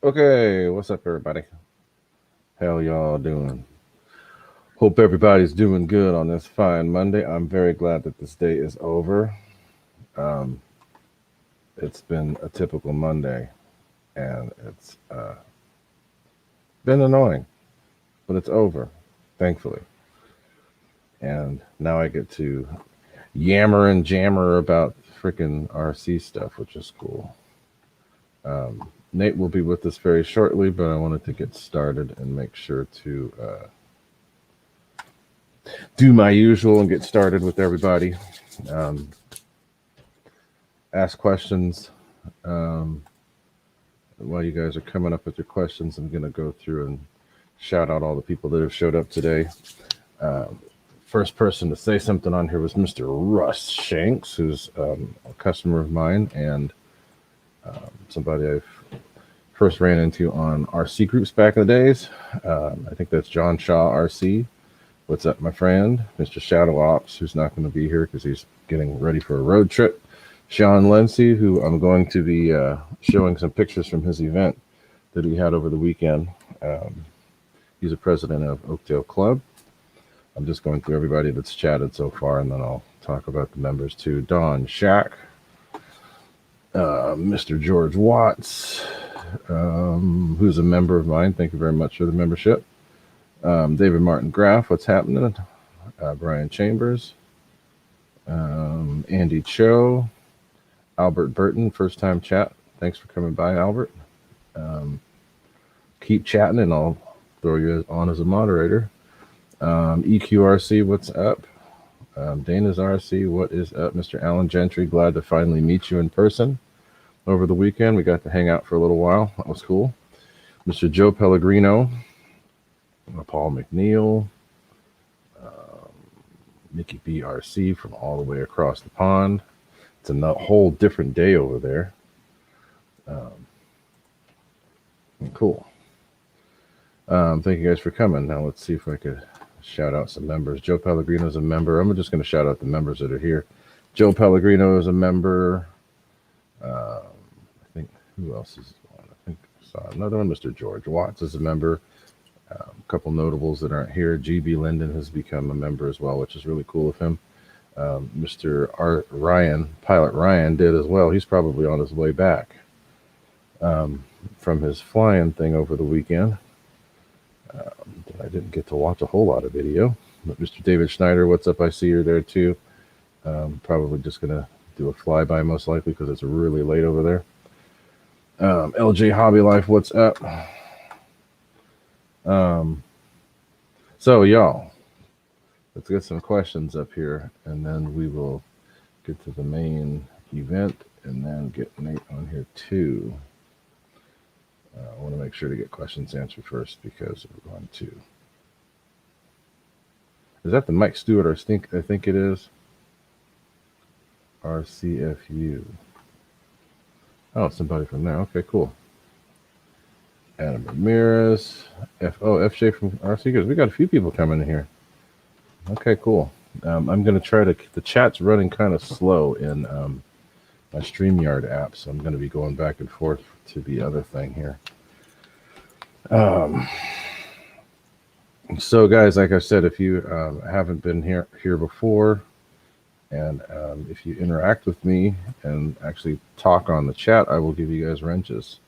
Okay, what's up, everybody? How y'all doing? Hope everybody's doing good on this fine Monday. I'm very glad that this day is over. Um, it's been a typical Monday, and it's been annoying, but it's over, thankfully. And now I get to yammer and jammer about freaking RC stuff, which is cool. Nate will be with us very shortly, but I wanted to get started and make sure to do my usual and get started with everybody. Um, ask questions. Um, while you guys are coming up with your questions, I'm going to go through and shout out all the people that have showed up today. Um, First person to say something on here was Mr. Russ Shanks, who's a customer of mine and somebody I've first ran into on RC groups back in the days. I think that's John Shaw RC. What's up, my friend? Mr. Shadow Ops, who's not going to be here because he's getting ready for a road trip. Sean Lindsay, who I'm going to be showing some pictures from his event that he had over the weekend. Um, he's a president of Oakdale Club. I'm just going through everybody that's chatted so far, and then I'll talk about the members too. Don Shack, Mr. George Watts, who's a member of mine. Thank you very much for the membership. David Martin Graff, what's happening? Brian Chambers, Andy Cho, Albert Burton, first time chat. Thanks for coming by, Albert. Um, Keep chatting, and I'll throw you on as a moderator. EQRC, what's up? Dana's RC, what is up? Mr. Alan Gentry, glad to finally meet you in person over the weekend. We got to hang out for a little while. That was cool. Mr. Joe Pellegrino, Paul McNeil, Mickey BRC from all the way across the pond. It's a whole different day over there. Um, cool. Thank you guys for coming. Now let's see if I could shout out some members. Joe Pellegrino is a member. I'm just going to shout out the members that are here. Joe Pellegrino is a member. I think who else is one? I think I saw another one. Mr. George Watts is a member. A couple notables that aren't here. GB Linden has become a member as well, which is really cool of him. Mr. Art Ryan, Pilot Ryan, did as well. He's probably on his way back from his flying thing over the weekend. I didn't get to watch a whole lot of video. But Mr. David Schneider, what's up? I see you're there too. Probably just going to do a flyby most likely because it's really late over there. LJ Hobby Life, what's up? Um, so, y'all, let's get some questions up here and then we will get to the main event and then get Nate on here too. I want to make sure to get questions answered first because we're going to. Is that the Mike Stewart? I think it is. RCFU. Oh, somebody from there. Okay, cool. Adam Ramirez. FJ from RC Goods. We got a few people coming in here. Okay, cool. I'm going to try to. The chat's running kind of slow in my StreamYard app, so I'm going to be going back and forth to the other thing here. So, guys, like I said, if you haven't been here before, and if you interact with me and actually talk on the chat, I will give you guys wrenches.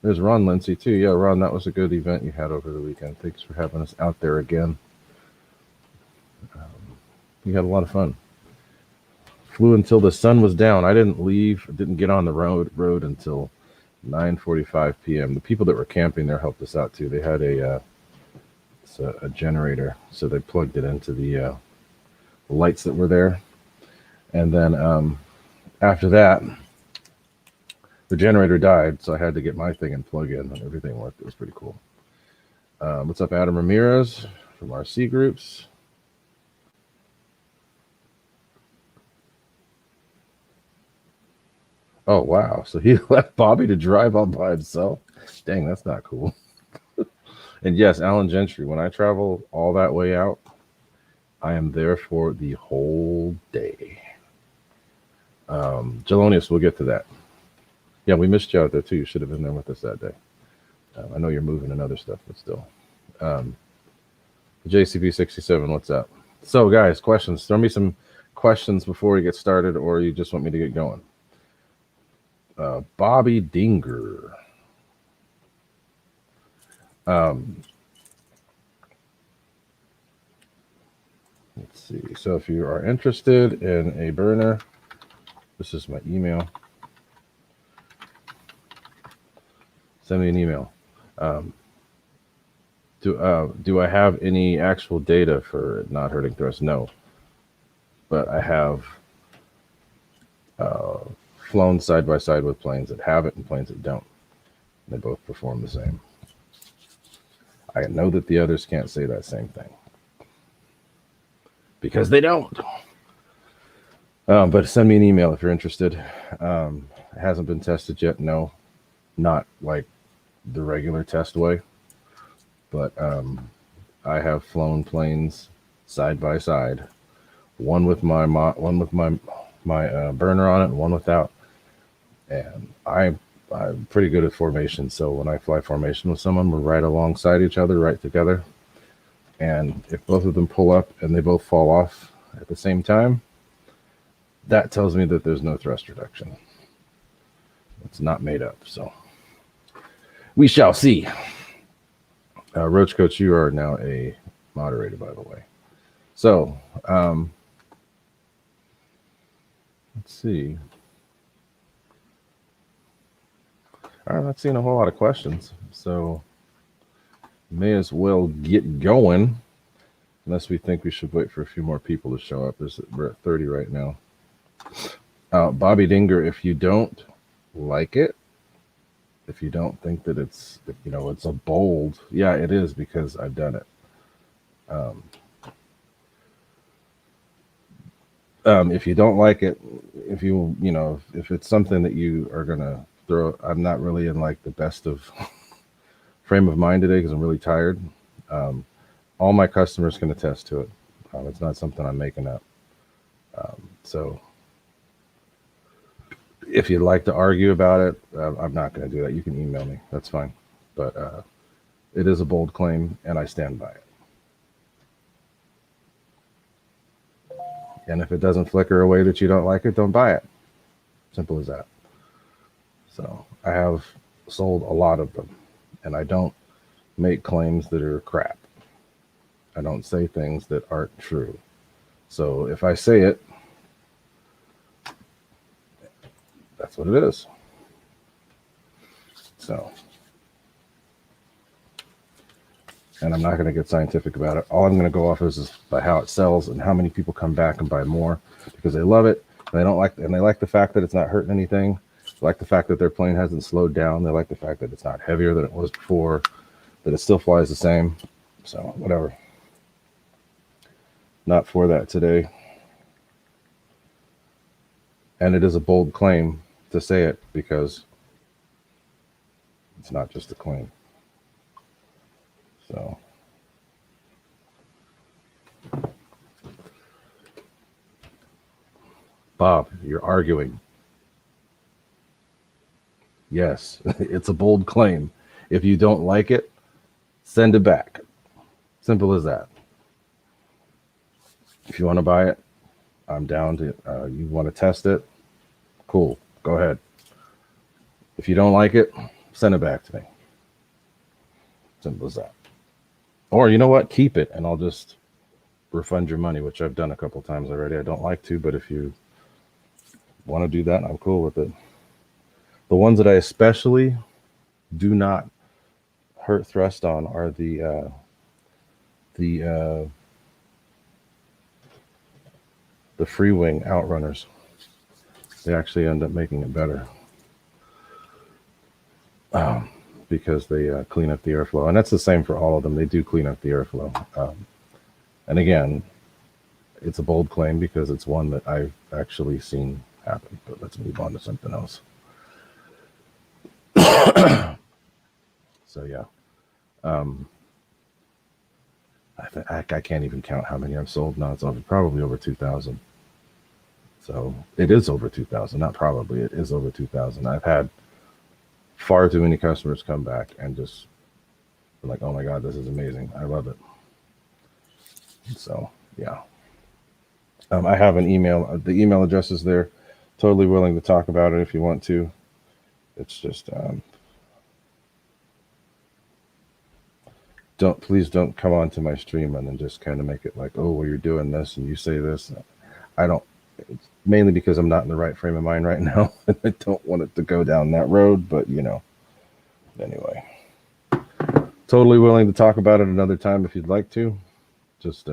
There's Ron Lindsay too. Yeah, Ron, that was a good event you had over the weekend. Thanks for having us out there again. We had a lot of fun. Flew until the sun was down. I didn't leave. Didn't get on the road until 9:45 p.m. The people that were camping there helped us out too. They had a generator, so they plugged it into the lights that were there, and then after that, the generator died, so I had to get my thing and plug in, and everything worked. It was pretty cool. What's up, Adam Ramirez from RC Groups? Oh, wow. So he left Bobby to drive all by himself? Dang, that's not cool. And yes, Alan Gentry, when I travel all that way out, I am there for the whole day. Jelonius, we'll get to that. Yeah, we missed you out there too. You should have been there with us that day. I know you're moving and other stuff, but still. JCB67, what's up? So, guys, questions. Throw me some questions before we get started, or you just want me to get going. Bobby Dinger. Let's see. So if you are interested in a burner, this is my email. Send me an email. Do I have any actual data for it not hurting thrust? No. But I have flown side by side with planes that have it and planes that don't. They both perform the same. I know that the others can't say that same thing because they don't. But send me an email if you're interested. It hasn't been tested yet. No, not like the regular test way. But I have flown planes side by side, one with my burner on it, and one without. And I'm pretty good at formation. So when I fly formation with someone, we're right alongside each other, right together. And if both of them pull up and they both fall off at the same time, that tells me that there's no thrust reduction. It's not made up. So we shall see. Roach Coach, you are now a moderator, by the way. So let's see. I'm not seeing a whole lot of questions, so may as well get going. Unless we think we should wait for a few more people to show up. We're at 30 right now. Bobby Dinger, if you don't like it, if you don't think that it's a bold, yeah, it is because I've done it. If you don't like it, if it's something that you are gonna throw, I'm not really in like the best of frame of mind today because I'm really tired. All my customers can attest to it. It's not something I'm making up. So if you'd like to argue about it, I'm not going to do that. You can email me. That's fine. But it is a bold claim, and I stand by it. And if it doesn't flicker away that you don't like it, don't buy it. Simple as that. So I have sold a lot of them, and I don't make claims that are crap. I don't say things that aren't true. So if I say it, that's what it is. So, and I'm not going to get scientific about it. All I'm going to go off is by how it sells and how many people come back and buy more because they love it. And they don't like, and they like the fact that it's not hurting anything. They like the fact that their plane hasn't slowed down. They like the fact that it's not heavier than it was before, that it still flies the same. So whatever. Not for that today. And it is a bold claim to say it because it's not just a claim. So Bob, you're arguing. Yes, it's a bold claim. If you don't like it, send it back. Simple as that. If you want to buy it, I'm down to you want to test it, cool, go ahead. If you don't like it, send it back to me. Simple as that. Or you know what, keep it and I'll just refund your money, which I've done a couple times already. I don't like to, but if you want to do that, I'm cool with it. The ones that I especially do not hurt thrust on are the free wing outrunners. They actually end up making it better because they clean up the airflow, and that's the same for all of them. They do clean up the airflow, and again, it's a bold claim because it's one that I've actually seen happen. But let's move on to something else. So yeah, I can't even count how many I've sold now. It's probably over 2,000. So it is over 2,000, not probably. It is over 2,000. I've had far too many customers come back and just like, oh my God, this is amazing. I love it. So yeah. I have an email. The email address is there. Totally willing to talk about it if you want to. It's just please don't come onto my stream and then just kind of make it like, oh, well, you're doing this and you say this. I don't. It's mainly because I'm not in the right frame of mind right now. I don't want it to go down that road. But anyway, totally willing to talk about it another time if you'd like to. Just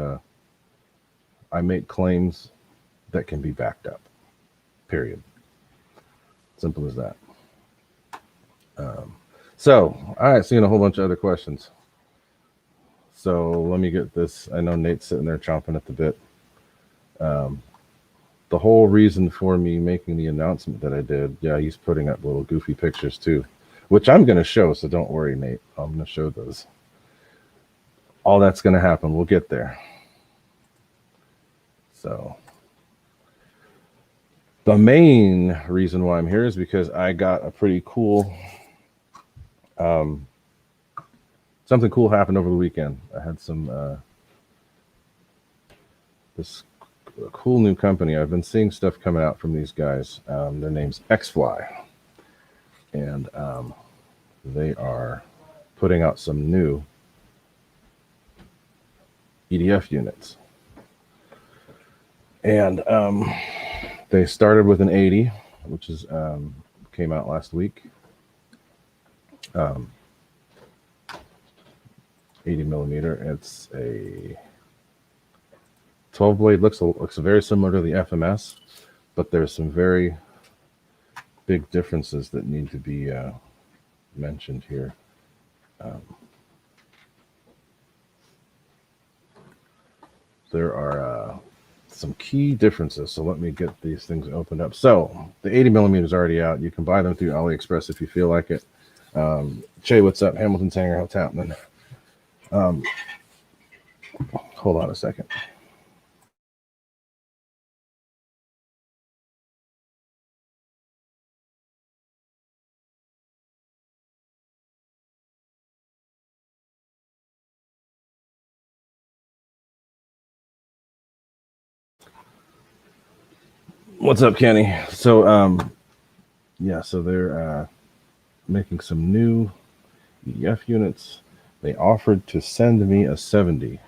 I make claims that can be backed up. Period. Simple as that. So, all right, seeing a whole bunch of other questions. So let me get this. I know Nate's sitting there chomping at the bit. The whole reason for me making the announcement that I did, yeah, he's putting up little goofy pictures too, which I'm going to show, so don't worry, Nate. I'm going to show those. All that's going to happen. We'll get there. So the main reason why I'm here is because I got a pretty cool something cool happened over the weekend. I had some this cool new company. I've been seeing stuff coming out from these guys. Their name's XFly, and they are putting out some new EDF units. And they started with an 80, which is came out last week. 80 millimeter. It's a 12 blade. Looks very similar to the FMS, but there's some very big differences that need to be mentioned here. There are some key differences. So let me get these things opened up. So the 80 millimeter is already out. You can buy them through AliExpress if you feel like it. Che, what's up? Hamilton's Hangar, what's happening? Hold on a second. What's up, Kenny? So, yeah, so they're making some new EDF units. They offered to send me a 70.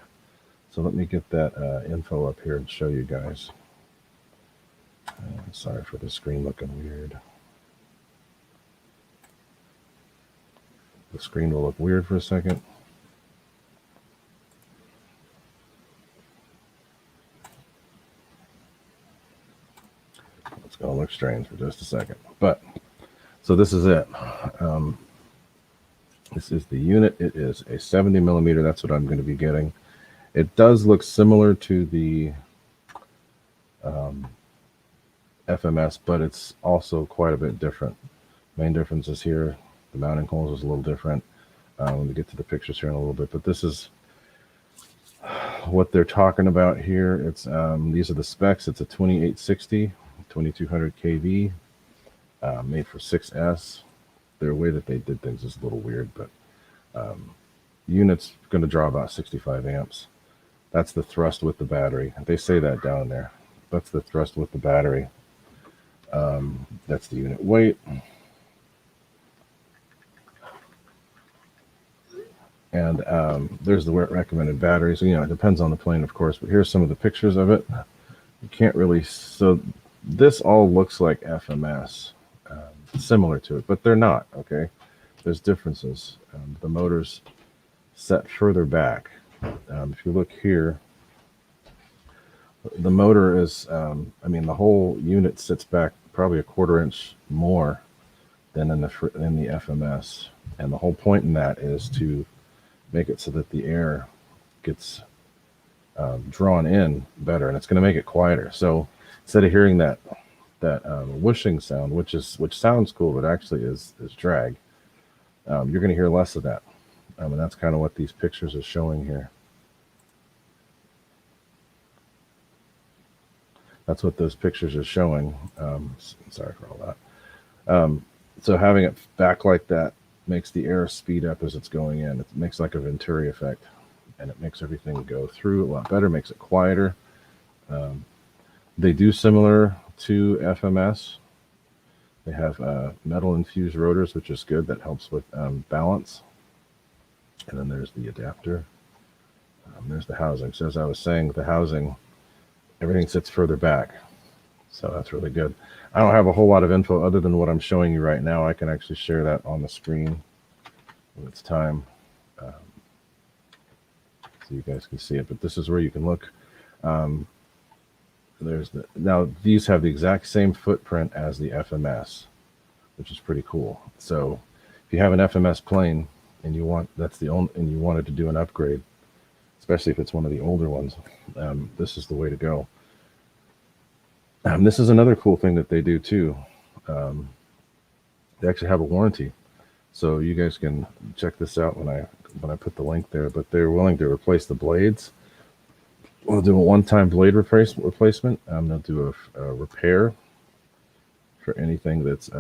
So let me get that info up here and show you guys. Sorry for the screen looking weird. The screen will look weird for a second. It's going to look strange for just a second. But, so this is it. This is the unit. It is a 70 millimeter. That's what I'm going to be getting. It does look similar to the FMS, but it's also quite a bit different. Main difference is here. The mounting holes is a little different. When we get to the pictures here in a little bit, but this is what they're talking about here. It's these are the specs. It's a 2860, 2200 kV, made for 6S. Their way that they did things is a little weird, but unit's going to draw about 65 amps. That's the thrust with the battery. They say that down there. That's the thrust with the battery. That's the unit weight. And there's the recommended batteries. You know, it depends on the plane, of course, but here's some of the pictures of it. You can't really, so this all looks like FMS, similar to it, but they're not, okay? There's differences. The motor's set further back. If you look here, the motor is, I mean, the whole unit sits back probably a 1/4 inch more than in the FMS. And the whole point in that is to make it so that the air gets drawn in better, and it's going to make it quieter. So instead of hearing that whooshing sound, which sounds cool, but actually is drag, you're going to hear less of that. And that's kind of what these pictures are showing here. That's what those pictures are showing. Sorry for all that. So having it back like that makes the air speed up as it's going in. It makes like a Venturi effect, and it makes everything go through a lot better, makes it quieter. Um, they do similar to FMS. They have metal infused rotors, which is good. That helps with balance. And then there's the adapter. There's the housing. So as I was saying, the housing, everything sits further back. So that's really good. I don't have a whole lot of info other than what I'm showing you right now. I can actually share that on the screen when it's time, so you guys can see it. But this is where you can look. Now these have the exact same footprint as the FMS, which is pretty cool. So if you have an FMS plane and you wanted to do an upgrade, especially if it's one of the older ones, this is the way to go. This is another cool thing that they do too. They actually have a warranty, so you guys can check this out when I put the link there. But they're willing to replace the blades. We'll do a one-time blade replacement. They'll do a repair for anything that's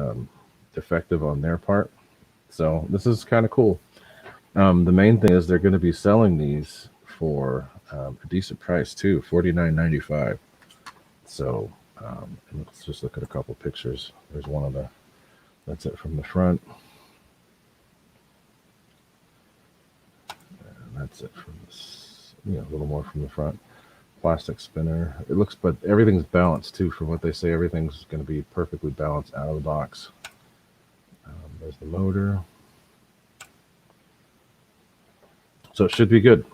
defective on their part. So this is kind of cool. The main thing is they're going to be selling these for a decent price too, $49.95. So let's just look at a couple pictures. There's one of the. That's it from the front. And that's it from this. A little more from the front. Plastic spinner. It looks, but everything's balanced too. From what they say, everything's going to be perfectly balanced out of the box. There's the motor. So it should be good.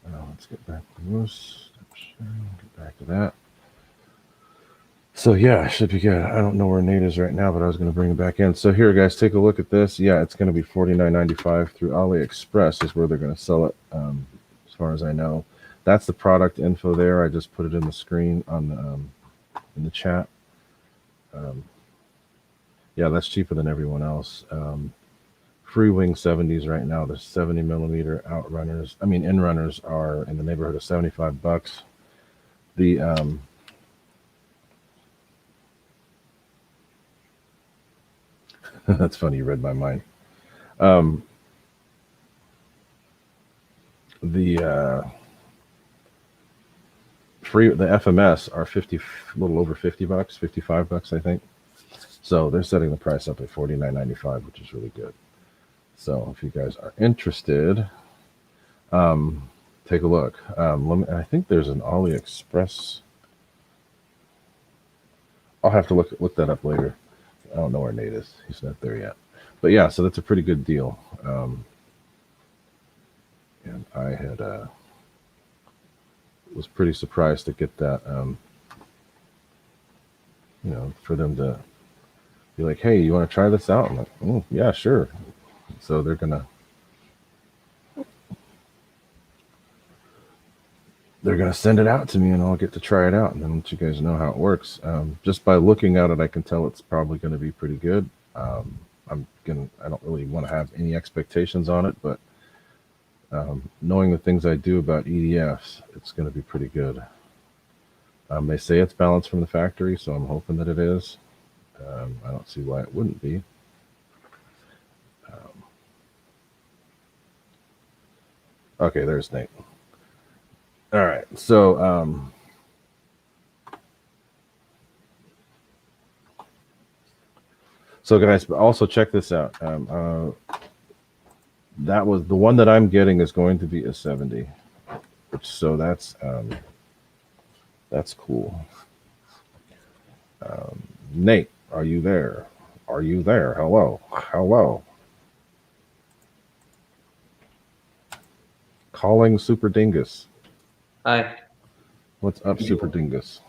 Let's get back to this. Get back to that. So yeah, it should be good. I don't know where Nate is right now, but I was going to bring it back in. So here, guys, take a look at this. Yeah, it's going to be $49.95 through AliExpress is where they're going to sell it, as far as I know. That's the product info there. I just put it in the screen on in the chat. Yeah, that's cheaper than everyone else. Free Wing 70s right now. The 70 millimeter Inrunners are in the neighborhood of $75. The that's funny. You read my mind. The FMS are a little over $50, $55, I think. So they're setting the price up at $49.95, which is really good. So if you guys are interested, take a look. I think there's an AliExpress. I'll have to look that up later. I don't know where Nate is. He's not there yet. But yeah, so that's a pretty good deal. And I had was pretty surprised to get that. For them to be like, "Hey, you want to try this out?" I'm like, "Oh, yeah, sure." So they're gonna send it out to me, and I'll get to try it out, and then let you guys know how it works. Just by looking at it, I can tell it's probably going to be pretty good. I don't really want to have any expectations on it, but knowing the things I do about EDFs, it's going to be pretty good. They say it's balanced from the factory, so I'm hoping that it is. I don't see why it wouldn't be. Okay, there's Nate. All right, so guys, also check this out. That was the one that I'm getting is going to be a 70, so that's cool. Nate, are you there? Are you there? Hello, hello. Calling Super Dingus. Hi. What's up, Super Dingus?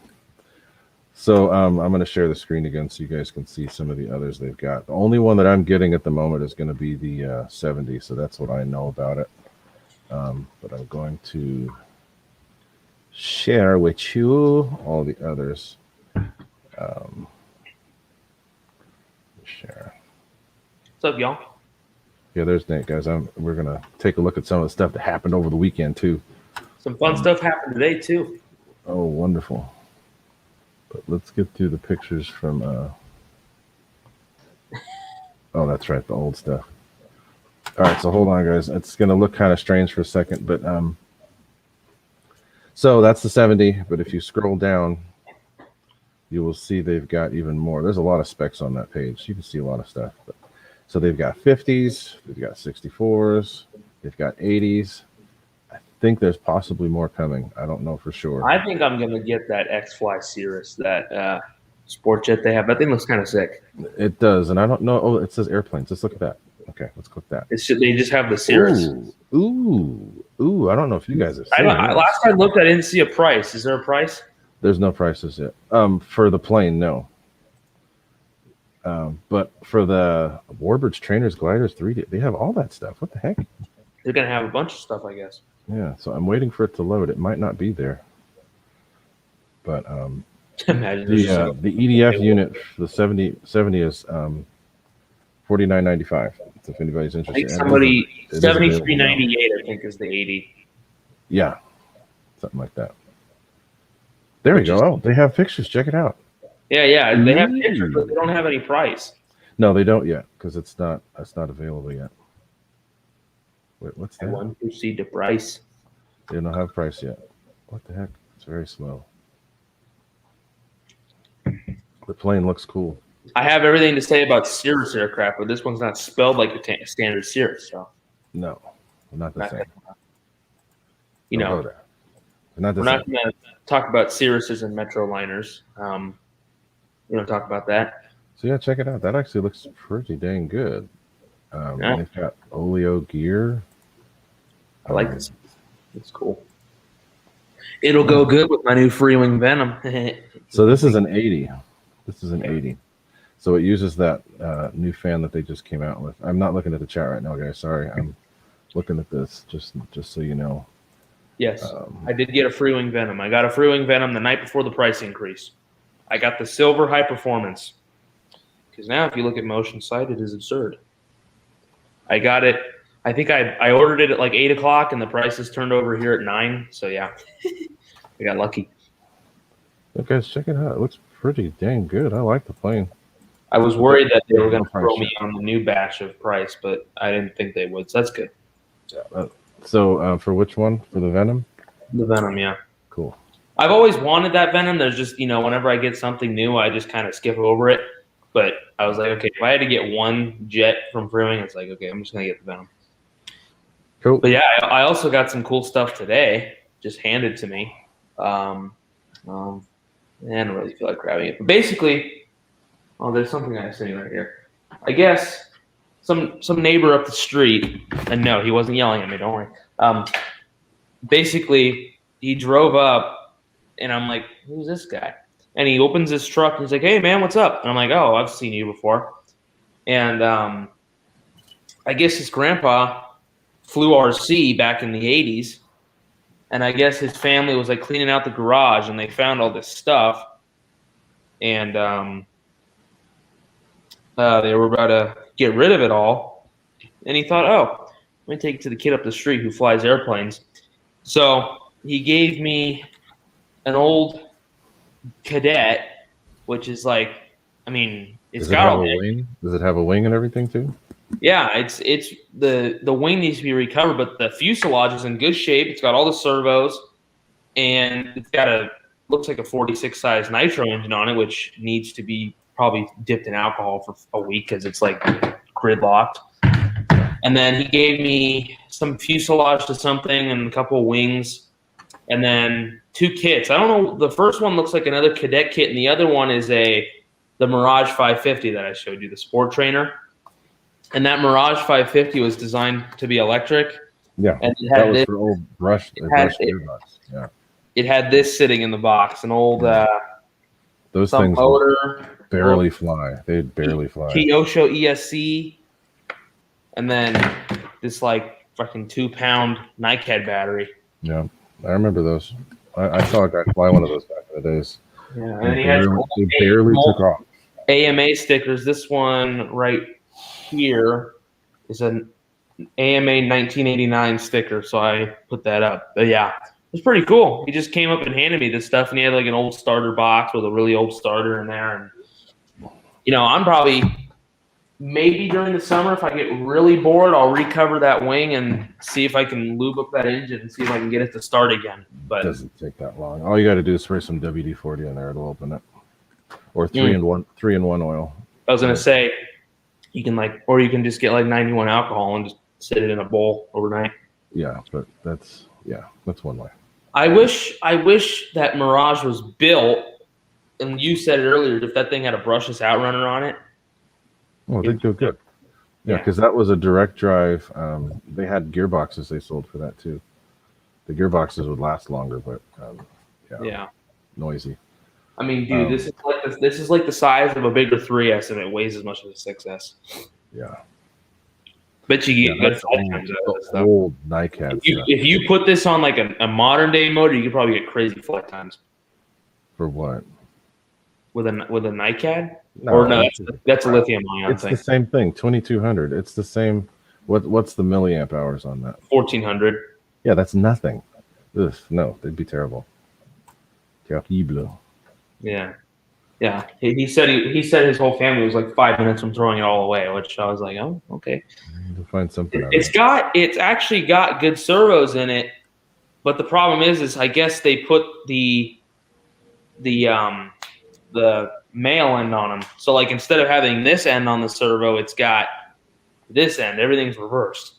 So I'm going to share the screen again so you guys can see some of the others they've got. The only one that I'm getting at the moment is going to be the 70, so that's what I know about it. But I'm going to share with you all the others. Share. What's up, y'all? Yeah, there's Nate, guys. We're going to take a look at some of the stuff that happened over the weekend, too. Some fun stuff happened today, too. Oh, wonderful. But let's get through the pictures from Oh, that's right, the old stuff. All right, so hold on, guys. It's gonna look kind of strange for a second, but so that's the 70. But if you scroll down, you will see they've got even more. There's a lot of specs on that page. You can see a lot of stuff. But, so they've got 50s, they've got 64s, they've got 80s. I think there's possibly more coming. I don't know for sure. I think I'm gonna get that X-Fly Cirrus, that sport jet they have. That thing looks kind of sick. It does, and I don't know. Oh, it says airplanes. Let's look at that. Okay, let's click that. They just have the Cirrus. Ooh! I don't know if you guys have seen it. Last time I looked, I didn't see a price. Is there a price? There's no prices yet. For the plane, no. But for the Warbirds, trainers, gliders, 3D, they have all that stuff. What the heck? They're gonna have a bunch of stuff, I guess. Yeah, so I'm waiting for it to load. It might not be there. But Imagine the EDF unit, the 70 is $49.95. So if anybody's I interested, think somebody it is available now. $73.98. I think is the 80. Yeah, something like that. There we go. Oh, they have pictures. Check it out. Yeah. They have pictures, but they don't have any price. No, they don't yet because it's not available yet. Wait, what's I that? want to see the price. They don't have price yet. What the heck? It's very slow. The plane looks cool. I have everything to say about Cirrus aircraft, but this one's not spelled like a standard Cirrus. So, No, not the same. you know, Don't go there. Not the we're same. not going to talk about Cirruses and Metroliners. We don't talk about that. So yeah, check it out. That actually looks pretty dang good. Yeah. They've got Oleo gear. I like this. It's cool. It'll go good with my new Freewing Venom. So this is an 80. This is an 80. So it uses that new fan that they just came out with. I'm not looking at the chat right now, guys. Sorry, I'm looking at this just so you know. Yes, I did get a Freewing Venom. I got a Freewing Venom the night before the price increase. I got the silver high performance. Because now if you look at motion sight, it is absurd. I got it. I think I ordered it at like 8 o'clock and the prices turned over here at 9. So yeah, I got lucky. Look, guys, check it out. It looks pretty dang good. I like the plane. I was worried that they were going to throw me on the new batch of price, but I didn't think they would. So that's good. Yeah. So for which one? For the Venom? The Venom, yeah. Cool. I've always wanted that Venom. There's just, whenever I get something new, I just kind of skip over it. But I was like, okay, if I had to get one jet from Freewing, it's like, okay, I'm just going to get the Venom. Cool. But yeah, I also got some cool stuff today, just handed to me. I don't really feel like grabbing it. But basically, there's something I was sitting right here. I guess some neighbor up the street, and no, he wasn't yelling at me, don't worry. Basically, he drove up, and I'm like, who's this guy? And he opens his truck, and he's like, hey, man, what's up? And I'm like, oh, I've seen you before. And I guess his grandpa flew RC back in the 80s, and I guess his family was like cleaning out the garage, and they found all this stuff, and they were about to get rid of it all, and he thought, oh, let me take it to the kid up the street who flies airplanes. So he gave me an old Cadet, which is like, it's got all that. Wing? Does it have a wing and everything too? Yeah, it's the wing needs to be recovered, but the fuselage is in good shape. It's got all the servos, and it's got looks like a 46 size nitro engine on it, which needs to be probably dipped in alcohol for a week because it's like gridlocked. And then he gave me some fuselage to something and a couple of wings, and then 2 kits. I don't know. The first one looks like another Cadet kit, and the other one is the Mirage 550 that I showed you, the sport trainer. And that Mirage 550 was designed to be electric. Yeah, and it had that was for old brush earbuds. Yeah, it had this sitting in the box, an old those some things motor, barely fly. They barely fly. Kyosho ESC, and then this like fucking 2-pound Nike battery. Yeah, I remember those. I saw a guy fly one of those back in the days. Yeah, and he had they barely took off. AMA stickers. This one right here is an AMA 1989 sticker, so I put that up. But yeah, it's pretty cool. He just came up and handed me this stuff, and he had like an old starter box with a really old starter in there. And I'm probably maybe during the summer, if I get really bored, I'll recover that wing and see if I can lube up that engine and see if I can get it to start again. But It doesn't take that long. All you got to do is spray some WD-40 in there; it'll open it. Or 3-in-1 oil. I was gonna say, you can or you can just get like 91 alcohol and just sit it in a bowl overnight. Yeah, but that's one way. I wish that Mirage was built, and you said it earlier, if that thing had a brushless outrunner on it. Oh, they'd go good. Yeah, because that was a direct drive. They had gearboxes they sold for that too. The gearboxes would last longer, but noisy. I mean, dude, this is like the size of a bigger 3S, and it weighs as much as a 6S. Yeah. Bet you get good flight times out of this stuff. Old NiCad stuff. If you put this on like a modern day motor, you could probably get crazy flight times. For what? With a NiCad? No, Or no, that's a lithium ion it's thing. the same thing. 2200. It's the same. What's the milliamp hours on that? 1400. Yeah, that's nothing. Ugh, no, they'd be terrible. Terrible. Yeah. Yeah. He said his whole family was like 5 minutes from throwing it all away, which I was like, oh, okay. To find something. It's actually got good servos in it, but the problem is I guess they put the male end on them. So like instead of having this end on the servo, it's got this end. Everything's reversed.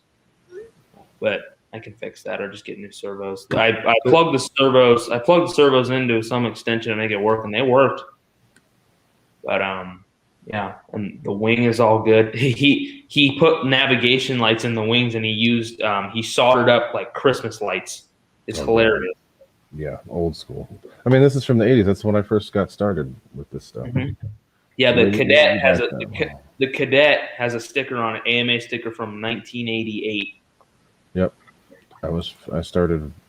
But I can fix that or just get new servos. I plugged the servos into some extension to make it work, and they worked. But yeah, and the wing is all good. He put navigation lights in the wings, and he soldered up like Christmas lights. It's hilarious. Yeah, old school. I mean, this is from the 80s. That's when I first got started with this stuff. Mm-hmm. Yeah, the Cadet has a sticker on it, AMA sticker from 1988. Yep. I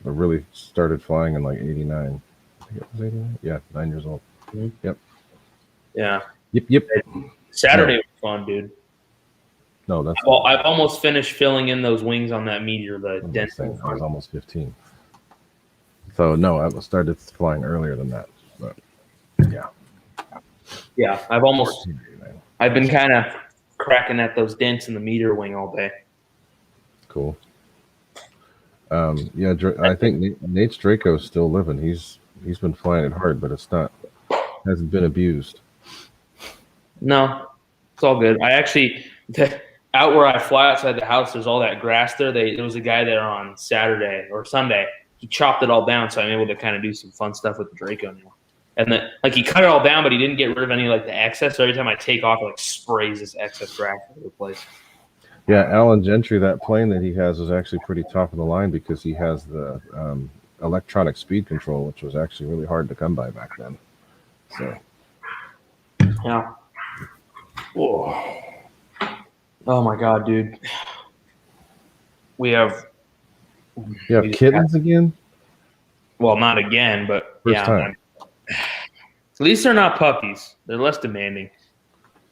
really started flying in like 89. I think it was 89. Yeah, 9 years old. Mm-hmm. Yep. Yeah. Yep. Saturday was fun, dude. No, that's. Well, I've almost finished filling in those wings on that Meteor. The dent. I was almost 15. So no, I started flying earlier than that. But yeah. Yeah, I've been kind of cracking at those dents in the Meteor wing all day. Cool. Yeah, I think Nate's Draco's still living. He's been flying it hard, but hasn't been abused. No, it's all good. I actually out where I fly outside the house, there's all that grass there. There was a guy there on Saturday or Sunday. He chopped it all down, so I'm able to kind of do some fun stuff with the Draco now. And then, he cut it all down, but he didn't get rid of any the excess. So every time I take off, it sprays this excess grass all over the place. Yeah, Alan Gentry, that plane that he has is actually pretty top of the line because he has the electronic speed control, which was actually really hard to come by back then. So, yeah. Whoa. Oh my God, dude. You have kittens again? Well, not again, but First time. At least they're not puppies. They're less demanding.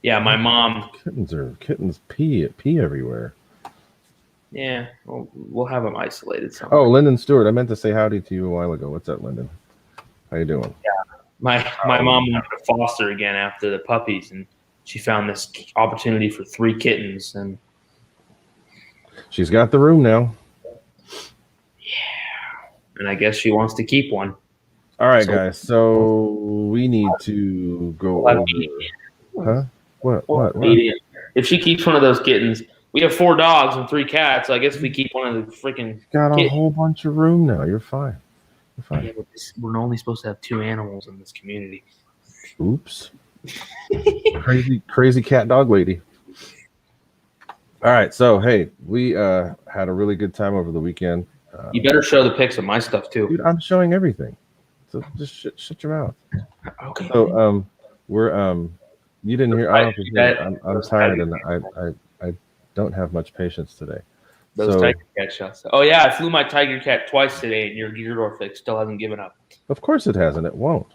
Yeah, my mom. Kittens pee everywhere. Yeah, we'll have them isolated somewhere. Oh, Lyndon Stewart. I meant to say howdy to you a while ago. What's up, Lyndon? How you doing? Yeah, my mom wanted to foster again after the puppies, and she found this opportunity for 3 kittens, and she's got the room now. Yeah, and I guess she wants to keep one. All right, guys. So we need to go over. Huh? What? If she keeps one of those kittens, we have 4 dogs and 3 cats. So I guess if we keep one of the freaking got a whole bunch of room now. You're fine. Yeah, but we're only supposed to have 2 animals in this community. Oops. crazy cat dog lady. All right. So hey, we had a really good time over the weekend. You better show the pics of my stuff too, dude. I'm showing everything. So just shut your mouth. Okay. So we're you didn't hear. I don't know I'm tired and I don't have much patience today. Those Tiger Cat shots. Oh yeah, I flew my Tiger Cat twice today, and your gear door fix still hasn't given up. Of course it hasn't. It won't.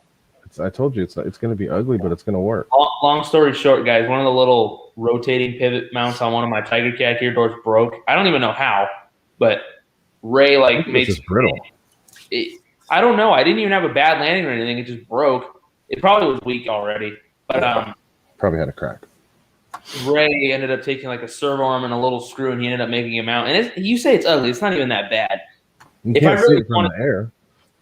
I told you it's going to be ugly, but it's going to work. Long story short, guys, one of the little rotating pivot mounts on one of my Tiger Cat gear doors broke. I don't even know how, but Ray made it brittle. I don't know. I didn't even have a bad landing or anything. It just broke. It probably was weak already, but probably had a crack. Ray ended up taking like a servo arm and a little screw, and he ended up making a mount. And you say it's ugly. It's not even that bad. You If can't I see really it from wanted, the air.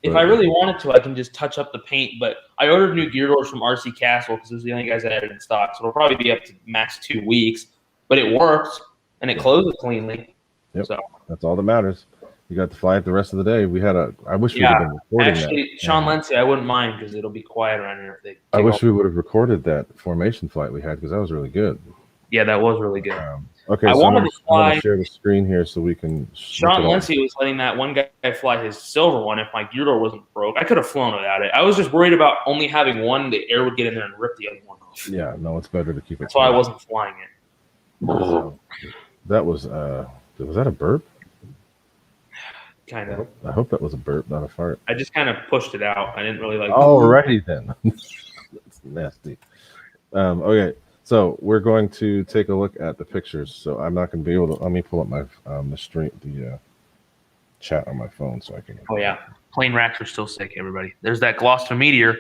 if but- I really wanted to, I can just touch up the paint. But I ordered new gear doors from RC Castle because those are the only guys that had it in stock. So it'll probably be up to max 2 weeks. But it worked and it closes cleanly. Yep. So That's all that matters. You got to fly it the rest of the day. We had I wish we would Yeah, have been recording actually, that. Sean Lency, I wouldn't mind because it'll be quiet around here if they. I take wish off. we would have recorded that formation flight we had because that was really good. Yeah, that was really good. Okay, I so wanted I'm to going fly- to share the screen here so we can. Sean look at all- Lency was letting that one guy fly his silver one if my gear door wasn't broke. I could have flown without it. I was just worried about only having one. The air would get in there and rip the other one off. Yeah, no, it's better to keep it. That's why I wasn't flying it. So, that was that a burp? Kind of. I hope that was a burp, not a fart. I just kind of pushed it out. I didn't really like. Alrighty then. That's nasty. Okay, so we're going to take a look at the pictures. So I'm not going to be able to. Let me pull up my the chat on my phone so I can. Oh yeah, plane racks are still sick. Everybody, there's that Gloucester Meteor.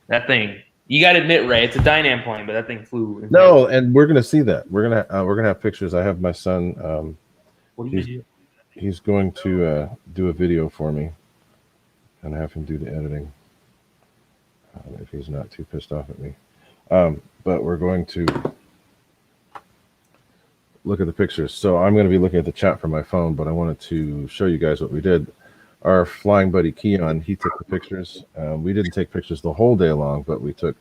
That thing. You got to admit, Ray, it's a Dynam plane, but that thing flew. No, and we're gonna see that. We're gonna have pictures. I have my son. What do you do? He's going to do a video for me, and have him do the editing. If he's not too pissed off at me, but we're going to look at the pictures. So I'm going to be looking at the chat from my phone, but I wanted to show you guys what we did. Our flying buddy Keon, he took the pictures. We didn't take pictures the whole day long, but we took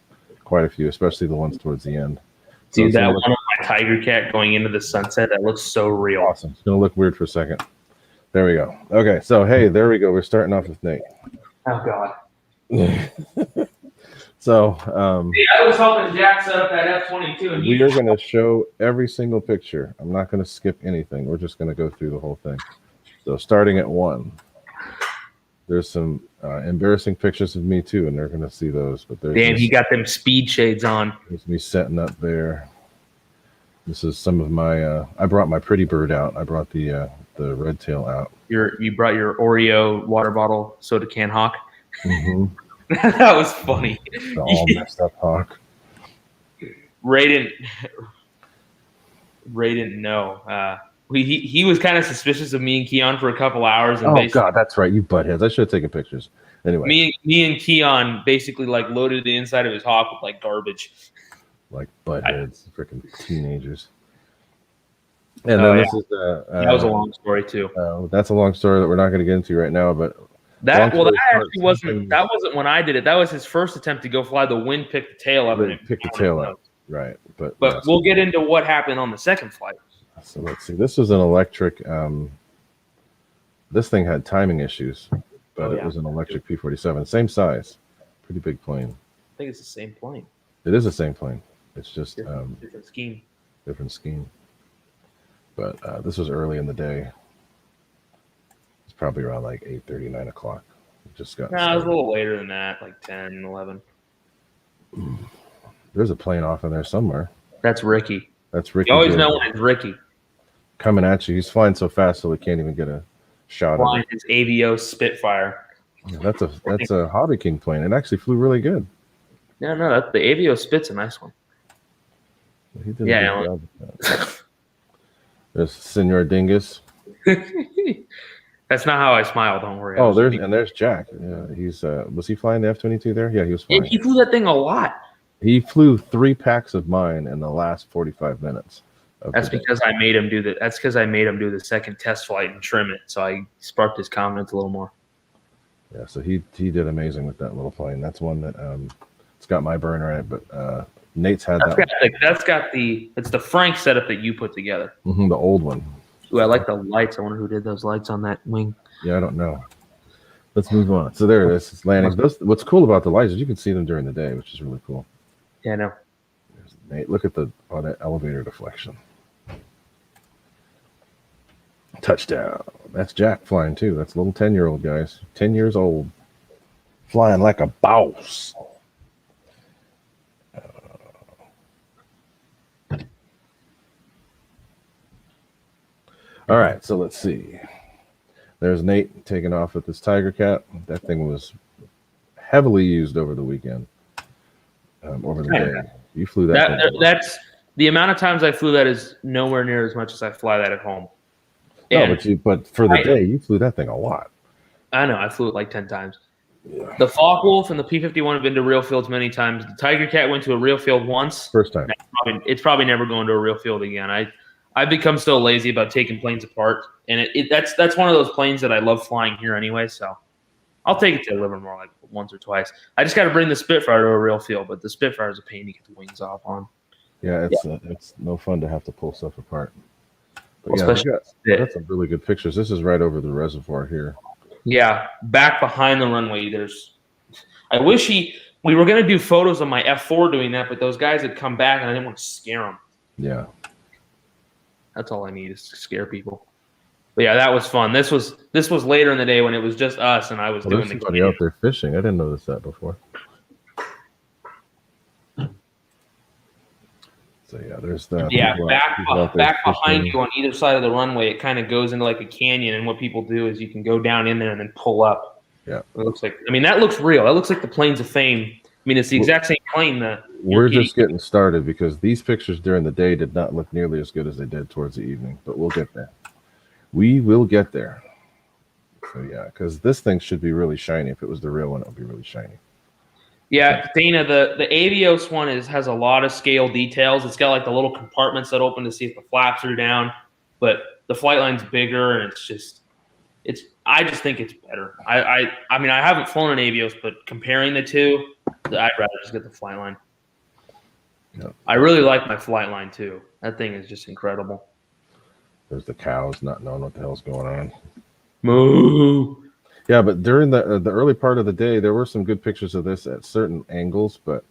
quite a few, especially the ones towards the end. So Dude, it's that gonna one look of my Tiger Cat going into the sunset, that looks so real. awesome. It's going to look weird for a second. There we go. Okay, so hey, there we go. We're starting off with Nate. Oh, God. So I was helping Jack set up that F-22. And we are going to show every single picture. I'm not going to skip anything. We're just going to go through the whole thing. So starting at 1, there's some embarrassing pictures of me too, and they're going to see those. But there's Damn, he got them speed shades on. there's me setting up there. This is some of my. I brought my pretty bird out. I brought the red tail out. You brought your Oreo water bottle soda can hawk. Mm-hmm. That was funny. The all messed up hawk. Ray didn't know. He was kind of suspicious of me and Keon for a couple hours. And Oh God, that's right. You buttheads. I should have taken pictures. Anyway, me and Keon basically like loaded the inside of his hawk with like garbage. like buttheads, freaking teenagers. And then this is That was a long story too. that's a long story that we're not going to get into right now. But That long story actually short, wasn't when I did it. That was his first attempt to go fly. The wind picked the tail up and it pick the tail out, right? But we'll get into what happened on the second flight. So let's see. This was an electric. This thing had timing issues, but it was an electric P-47, same size, pretty big plane. I think it's the same plane. It is the same plane. It's just Different scheme. different scheme. But this was early in the day. It's probably around like 8:30, 9 o'clock. Just got. No, it was a little later than that, like 10, 11. There's a plane off in there somewhere. That's Ricky. That's Ricky. You always J. know when it's Ricky. Coming at you. He's flying so fast, so we can't even get a shot Flying of it. his AVO Spitfire. That's a Hobby King plane. It actually flew really good. No, that's the AVO Spit's a nice one. He did Yeah, a good job with that. There's Senor Dingus. That's not how I smile. Don't worry. Oh, there's Jack. Yeah, he's was he flying the F-22 there? Yeah, he was flying. He flew that thing a lot. He flew 3 packs of mine in the last 45 minutes. That's because I made him do that. That's because I made him do the second test flight and trim it. So I sparked his confidence a little more. Yeah, so he did amazing with that little plane. That's one that it's got my burner in it, but Nate's had It's the Frank setup that you put together. The old one. Ooh, I like the lights. I wonder who did those lights on that wing. Yeah, I don't know. Let's move on. So there it is. It's landing. What's cool about the lights is you can see them during the day, which is really cool. Yeah, I know. There's Nate. Look at that elevator deflection. Touchdown. That's Jack flying too. That's a little 10-year-old, guys. 10 years old. Flying like a boss. All right, so let's see. There's Nate taking off with this Tiger Cat. That thing was heavily used over the weekend. Over the day. You flew that. the amount of times I flew that is nowhere near as much as I fly that at home. No, And but for the day, you flew that thing a lot. I know I flew it like 10 times. Yeah. The Focke-Wulf and the P-51 have been to real fields many times. The Tiger Cat went to a real field once. First time. It's probably never going to a real field again. I've become so lazy about taking planes apart, and that's one of those planes that I love flying here anyway. So I'll take it to Livermore like once or twice. I just got to bring the Spitfire to a real field, but the Spitfire is a pain to get the wings off on. Yeah, it's no fun to have to pull stuff apart. But Well, that's some really good pictures. This is right over the reservoir here. Yeah, back behind the runway. I wish we were going to do photos of my F4 doing that, but those guys had come back and I didn't want to scare them. Yeah. That's all I need is to scare people. But yeah, that was fun. This was later in the day when it was just us and I was doing there's somebody out there fishing. I didn't notice that before. So yeah, there's that. Yeah, back behind you on either side of the runway, it kind of goes into like a canyon, and what people do is you can go down in there and then pull up. Yeah, it looks like. I mean, that looks real. That looks like the Planes of Fame. I mean, it's the exact same plane that we're just getting started because these pictures during the day did not look nearly as good as they did towards the evening. But we'll get there. We will get there. So yeah, because this thing should be really shiny. If it was the real one, it would be really shiny. Yeah, Dana, the Avios one has a lot of scale details. It's got like the little compartments that open to see if the flaps are down, but the flight line's bigger, and I just think it's better. I mean, I haven't flown an Avios, but comparing the two, I'd rather just get the flight line. Yep. I really like my flight line too. That thing is just incredible. There's the cows not knowing what the hell's going on. Moo. Yeah, but during the early part of the day, there were some good pictures of this at certain angles, but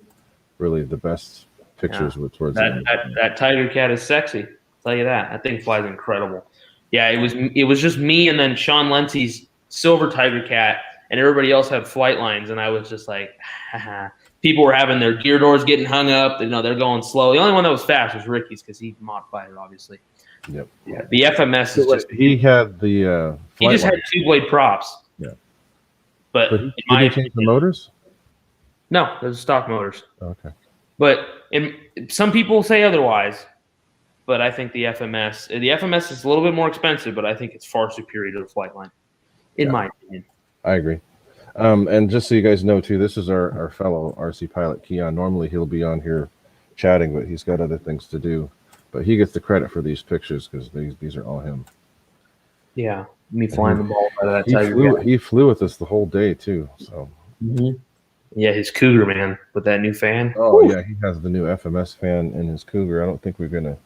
really the best pictures were towards that Tiger Cat is sexy. I'll tell you that. That thing flies incredible. Yeah, it was just me and then Sean Lentz's silver Tiger Cat, and everybody else had flight lines, and I was just like, haha. People were having their gear doors getting hung up. They're going slow. The only one that was fast was Ricky's because he modified it, obviously. Yep. Yeah, the FMS is just. He had the. He just had 2-blade props. Yeah. But did he change the motors? No, those are stock motors. Okay. But some people say otherwise. But I think the FMS is a little bit more expensive, but I think it's far superior to the flight line, in my opinion. I agree. And just so you guys know, too, this is our fellow RC pilot, Keon. Normally he'll be on here chatting, but he's got other things to do. But he gets the credit for these pictures because these are all him. Yeah, me flying the ball out of that Tiger. He flew with us the whole day, too. So. Mm-hmm. Yeah, his Cougar, man, with that new fan. Oh, yeah, he has the new FMS fan in his Cougar. I don't think we're going to...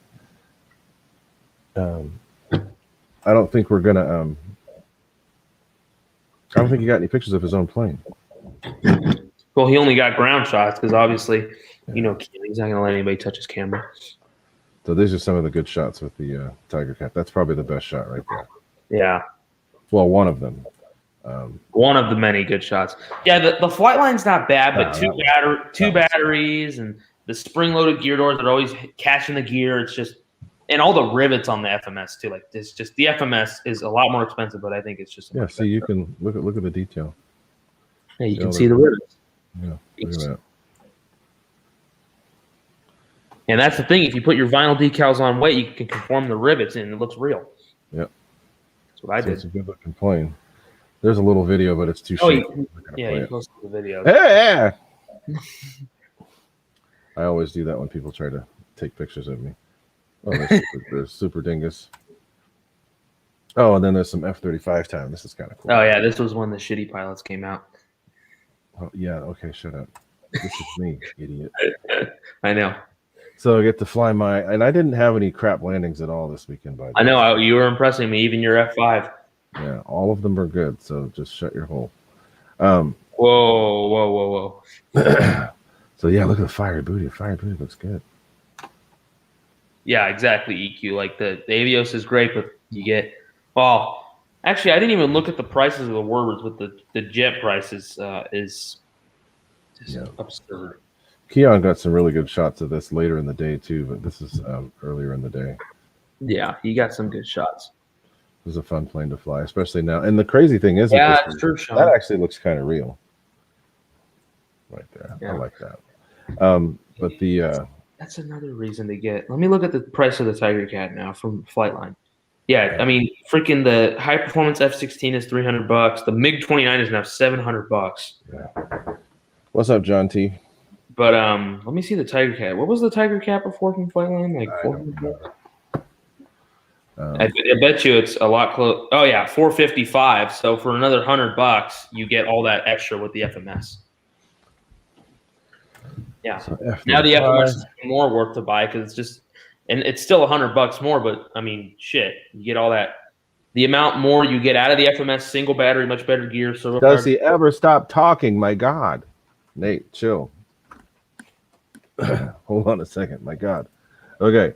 I don't think he got any pictures of his own plane. Well, he only got ground shots because obviously, he's not going to let anybody touch his camera. So these are some of the good shots with the Tiger Cat. That's probably the best shot right there. Yeah. Well, one of them. One of the many good shots. Yeah, the flight line's not bad, but two batteries and the spring-loaded gear doors that are always catching the gear. It's just, and all the rivets on the FMS too. Like this, just the FMS is a lot more expensive, but I think it's just see, you can look at the detail. Yeah, you can see the rivets. Yeah, look at that. And that's the thing. If you put your vinyl decals on weight, you can conform the rivets, and it looks real. Yep. That's what I did. It's a good looking plane. There's a little video, but it's too short. You posted the video. Hey! I always do that when people try to take pictures of me. Oh, there's Super Dingus. Oh, and then there's some F-35 time. This is kind of cool. Oh, yeah. This was when the shitty pilots came out. Oh, yeah. Okay, shut up. This is me, idiot. I know. So I get to fly and I didn't have any crap landings at all this weekend, by the way. I know. You were impressing me, even your F5. Yeah, all of them are good, so just shut your hole. Whoa. So, yeah, look at the fire booty. The fire booty looks good. Yeah, exactly, EQ. Like the Avios is great, but you get actually I didn't even look at the prices of the Warbirds, but the jet prices is just absurd. Keon got some really good shots of this later in the day too, but this is earlier in the day. Yeah, he got some good shots. It was a fun plane to fly, especially now. And the crazy thing is, it's true, Sean. That actually looks kind of real, right there. Yeah. I like that. But the That's another reason to get. Let me look at the price of the Tiger Cat now from Flightline. Yeah, I mean, freaking the high performance F-16 is $300. The MiG 29 is now $700. Yeah. What's up, John T? But let me see the Tiger Cat. What was the Tiger Cat before from Flightline? Like I don't $400. know. I bet you it's a lot close. Oh yeah, $455. So for another $100, you get all that extra with the FMS. Yeah. So Now the F-35. FMS is more worth to buy because it's just, and it's still $100 more. But I mean, shit, you get all that. The amount more you get out of the FMS, single battery, much better gear. So Does he ever stop talking? My God, Nate, chill. Hold on a second. My God. Okay.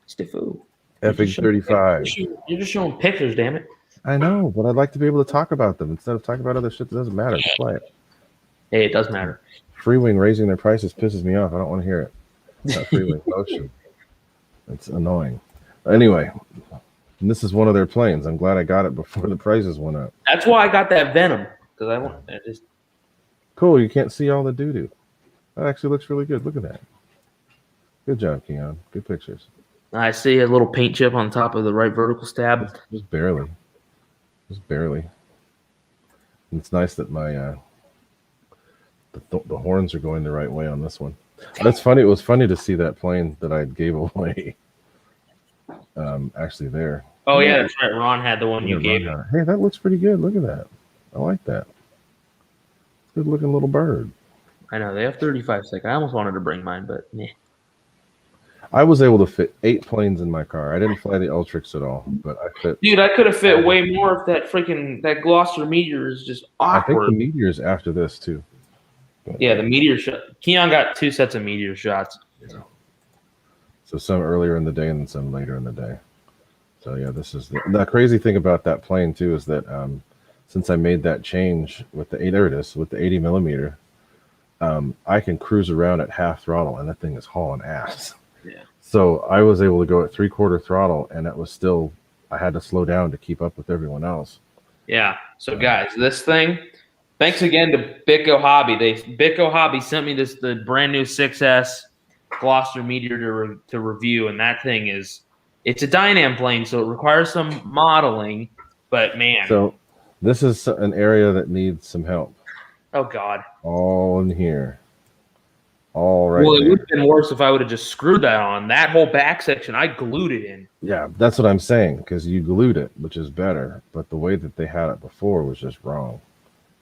Stifu. F-35. You're just showing pictures, damn it. I know, but I'd like to be able to talk about them instead of talking about other shit that doesn't matter. Just play it. Hey, it does matter. Freewing raising their prices pisses me off. I don't want to hear it. It's not Freewing motion. It's annoying. Anyway, this is one of their planes. I'm glad I got it before the prices went up. That's why I got that Venom because I want just Cool. You can't see all the doo-doo. That actually looks really good. Look at that. Good job, Keon. Good pictures. I see a little paint chip on top of the right vertical stab. Just barely. Just barely. And it's nice that my the horns are going the right way on this one. That's funny. It was funny to see that plane that I gave away. Actually, there. Oh yeah, that's right. Ron had the one you gave me. Hey, that looks pretty good. Look at that. I like that. Good looking little bird. I know they have 35 sec. I almost wanted to bring mine, but meh. I was able to fit 8 planes in my car. I didn't fly the Ultrix at all, but I fit. Dude, I could have fit way more if that Gloucester Meteor is just I think awkward. the Meteor's after this too. But, Yeah, the Meteor shot. Keon got 2 sets of Meteor shots. yeah. So some earlier in the day and then some later in the day. So yeah, this is the crazy thing about that plane too is that since I made that change with the there it is with the 80 millimeter, I can cruise around at half throttle and that thing is hauling ass. Yeah. So I was able to go at 3/4 throttle and it was still I had to slow down to keep up with everyone else. Yeah. So guys, this thing. Thanks again to Bitco Hobby. Bitco Hobby sent me the brand new 6S Gloucester Meteor to review, and that thing it's a Dynam plane, so it requires some modeling. But man, So this is an area that needs some help. oh god. All in here. All right. Well, it there. would have been worse if I would have just screwed that on. That whole back section, I glued it in. Yeah, that's what I'm saying, because you glued it, which is better. But the way that they had it before was just wrong.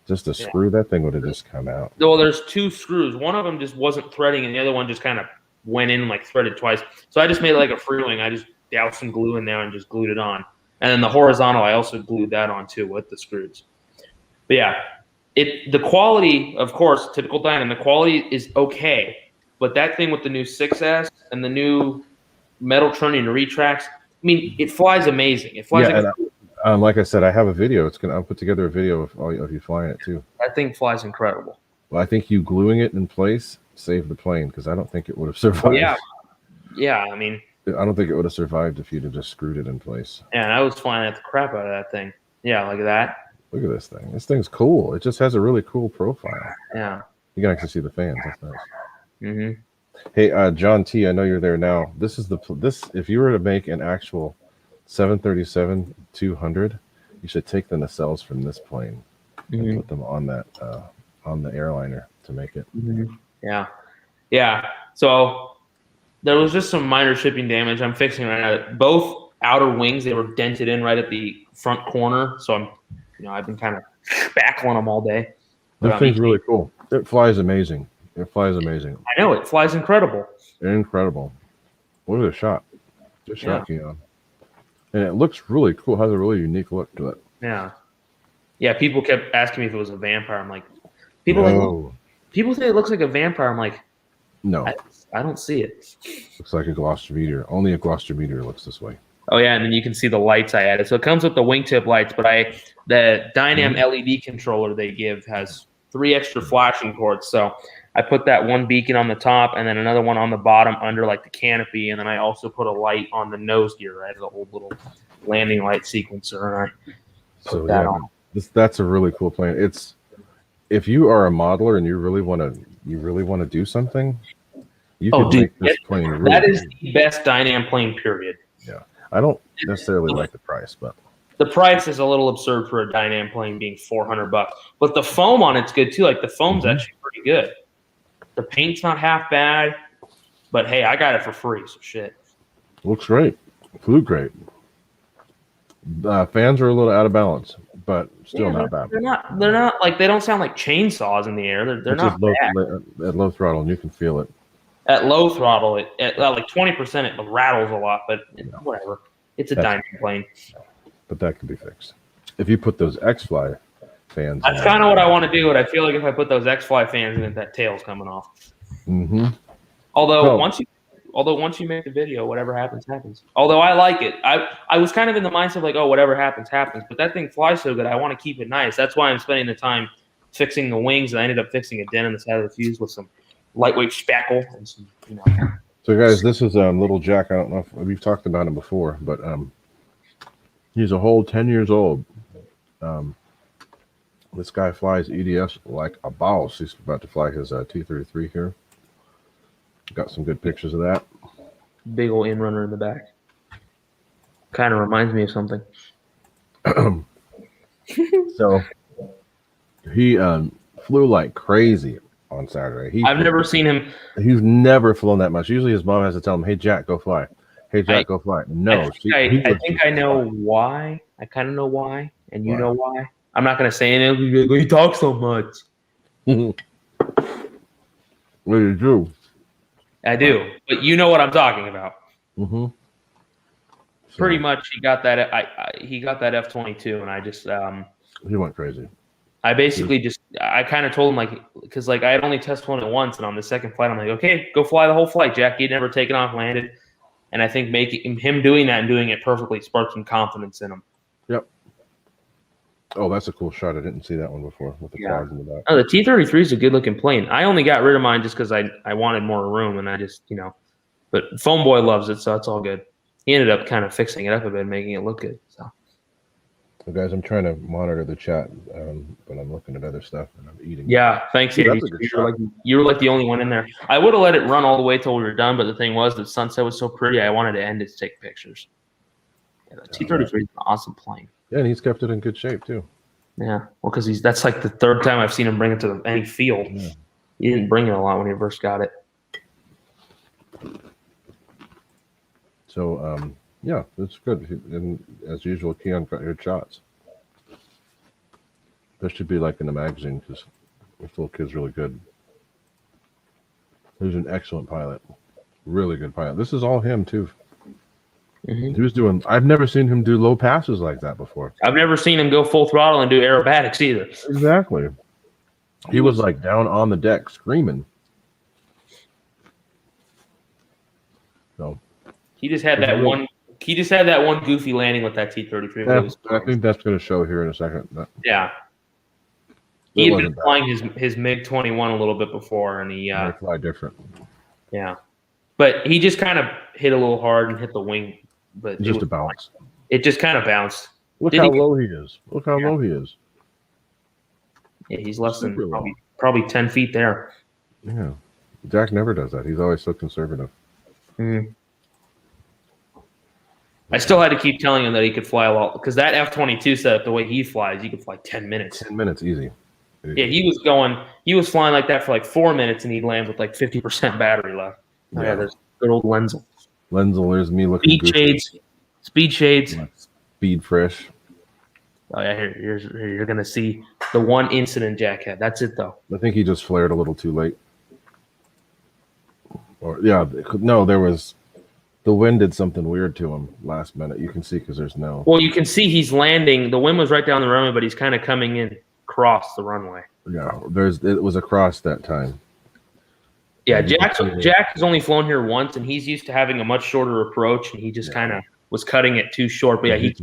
Just to screw that thing would have just come out. Well, there's 2 screws. One of them just wasn't threading, and the other one just kind of went in like threaded twice. So I just made it like a Freewing. I just doused some glue in there and just glued it on. And then the horizontal, I also glued that on too with the screws. But yeah, the quality, of course, typical Dynam, the quality is okay. But that thing with the new 6S and the new metal turning retracts, I mean, it flies amazing. It flies like I said, I have a video. I'll put together a video of you flying it too. that thing flies incredible. Well, I think you gluing it in place saved the plane because I don't think it would have survived. Yeah. I mean, I don't think it would have survived if you'd have just screwed it in place. yeah, and I was flying at the crap out of that thing. Yeah, like that. Look at this thing. This thing's cool. It just has a really cool profile. Yeah. You can actually see the fans. That's nice. Mm-hmm. Hey, John T, I know you're there now. This is if you were to make an actual 737-200, you should take the nacelles from this plane and put them on that on the airliner to make it. Mm-hmm. Yeah. So there was just some minor shipping damage. I'm fixing right now. Both outer wings, they were dented in right at the front corner. So I've been kind of backling them all day. This thing's really cool. It flies amazing. It flies amazing. I know it flies incredible. Incredible. What a shot! Just shot, Keon. And it looks really cool. It has a really unique look to it. Yeah. People kept asking me if it was a vampire. I'm like, people say it looks like a vampire. I'm like, no, I don't see it. Looks like a Gloucester Meteor. Only a Gloucester Meteor looks this way. Oh yeah, and then you can see the lights I added. So it comes with the wingtip lights, but the Dynam LED controller they give has 3 extra flashing ports. So I put that one beacon on the top and then another one on the bottom under like the canopy, and then I also put a light on the nose gear. I had a whole little landing light sequencer, and I put that on. That's a really cool plane. It's if you are a modeler and you really want to do something, You Oh, could dude, make this plane really that is big. the best Dynam plane, period. Yeah. I don't necessarily like the price, but The price is a little absurd for a Dynam plane being $400, but the foam on it's good too. Like the foam's actually pretty good. The paint's not half bad, but hey, I got it for free, so shit. looks great. Flew great. Fans are a little out of balance, but still not bad. They're not like they don't sound like chainsaws in the air. They're It's not just bad. at low throttle, and you can feel it. At low throttle, at like 20%, it rattles a lot, but whatever. It's a That's- Dynam plane. But that can be fixed. If you put those X-Fly fans, That's kind of what I want to do. But I feel like if I put those X-Fly fans in it, that tail's coming off. Mm-hmm. Although once you make the video, whatever happens, happens. Although I like it. I was kind of in the mindset of like, oh, whatever happens, happens. But that thing flies so good, I want to keep it nice. That's why I'm spending the time fixing the wings, and I ended up fixing a dent in the side of the fuse with some lightweight spackle and some, So, guys, this is little Jack. I don't know if we've talked about him before, but he's a whole 10 years old. This guy flies EDS like a boss. He's about to fly his T-33 here. Got some good pictures of that. big old in runner in the back. Kind of reminds me of something. So he flew like crazy on Saturday. I've never seen him. He's never flown that much. Usually his mom has to tell him, "Hey Jack, go fly. Hey Jack, go fly." No, I think I know why. I kind of know why, and you know why. I'm not gonna say anything. Like, he talks so much. What do you do? I do, but you know what I'm talking about. Mm-hmm. Pretty much, he got that. He got that F-22, and I just he went crazy. I basically I kind of told him like because like I had only tested one at once, and on the second flight, I'm like, okay, go fly the whole flight, Jack. He'd never taken off, landed, and I think making him doing that and doing it perfectly sparked some confidence in him. Yep. Oh, that's a cool shot. I didn't see that one before with the clouds in the back. Oh, the T-33 is a good looking plane. I only got rid of mine just because I wanted more room, and I just But Foam Boy loves it, so that's all good. He ended up kind of fixing it up a bit, making it look good. So guys, I'm trying to monitor the chat, but I'm looking at other stuff and I'm eating. yeah, thanks, Andy. You were like the only one in there. I would have let it run all the way till we were done, but the thing was, the sunset was so pretty, I wanted to end it to take pictures. Yeah, the T-33 is an awesome plane. Yeah, and he's kept it in good shape too. Yeah, well, because that's like the third time I've seen him bring it to any field. Yeah. He didn't bring it a lot when he first got it. So, yeah, that's good. And as usual, Keon got good shots. That should be like in the magazine because this little kid's really good. He's an excellent pilot. Really good pilot. This is all him too. Mm-hmm. He was doing. I've never seen him do low passes like that before. I've never seen him go full throttle and do aerobatics either. Exactly. He was like down on the deck screaming. So he just had that one. He just had that one goofy landing with that T-33. Yeah, I think that's going to show here in a second. Yeah. He had been flying his MiG-21 a little bit before, and he fly different. Yeah, but he just kind of hit a little hard and hit the wing. But just a bounce. It just kind of bounced. Look how low he is. Look how low he is. Yeah, he's less than probably 10 feet there. Yeah, Jack never does that. He's always so conservative. Mm-hmm. I still had to keep telling him that he could fly a lot because that F-22 setup, the way he flies, he could fly 10 minutes. 10 minutes, easy. Yeah, he was flying like that for like 4 minutes, and he'd land with like 50% battery left. Oh, yeah, there's good old Lenzel. There's me looking. Speed shades. Speed fresh. Oh yeah, here you're gonna see the one incident Jack had. That's it though. I think he just flared a little too late. Or there was. The wind did something weird to him last minute. You can see because there's no. Well, you can see he's landing. The wind was right down the runway, but he's kind of coming in across the runway. Yeah, it was across that time. Yeah, Jack has only flown here once, and he's used to having a much shorter approach, and he just kind of was cutting it too short. But yeah, he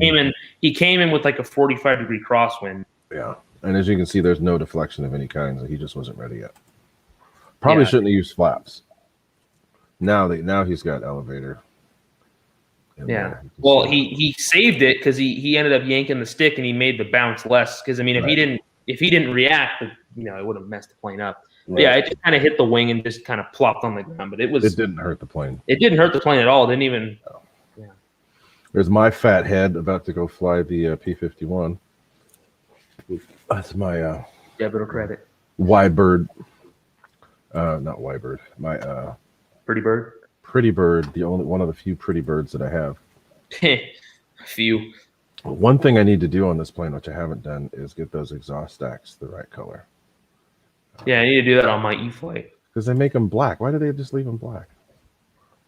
came in with like a 45-degree crosswind. Yeah, and as you can see, there's no deflection of any kind, so he just wasn't ready yet. Probably shouldn't have used flaps. Now he's got elevator. Yeah. Well, he saved it because he ended up yanking the stick and he made the bounce less. Because I mean, if he didn't react, it would have messed the plane up. But yeah, it just kind of hit the wing and just kind of plopped on the ground. But it didn't hurt the plane. It didn't hurt the plane at all. It didn't even. No. Yeah. There's my fat head about to go fly the P-51. That's my debit or credit. Y-bird. Not Y-bird. My pretty bird. Pretty bird. The only one of the few pretty birds that I have. Few. One thing I need to do on this plane, which I haven't done, is get those exhaust stacks the right color. Yeah, I need to do that on my E-flite. Because they make them black. Why do they just leave them black?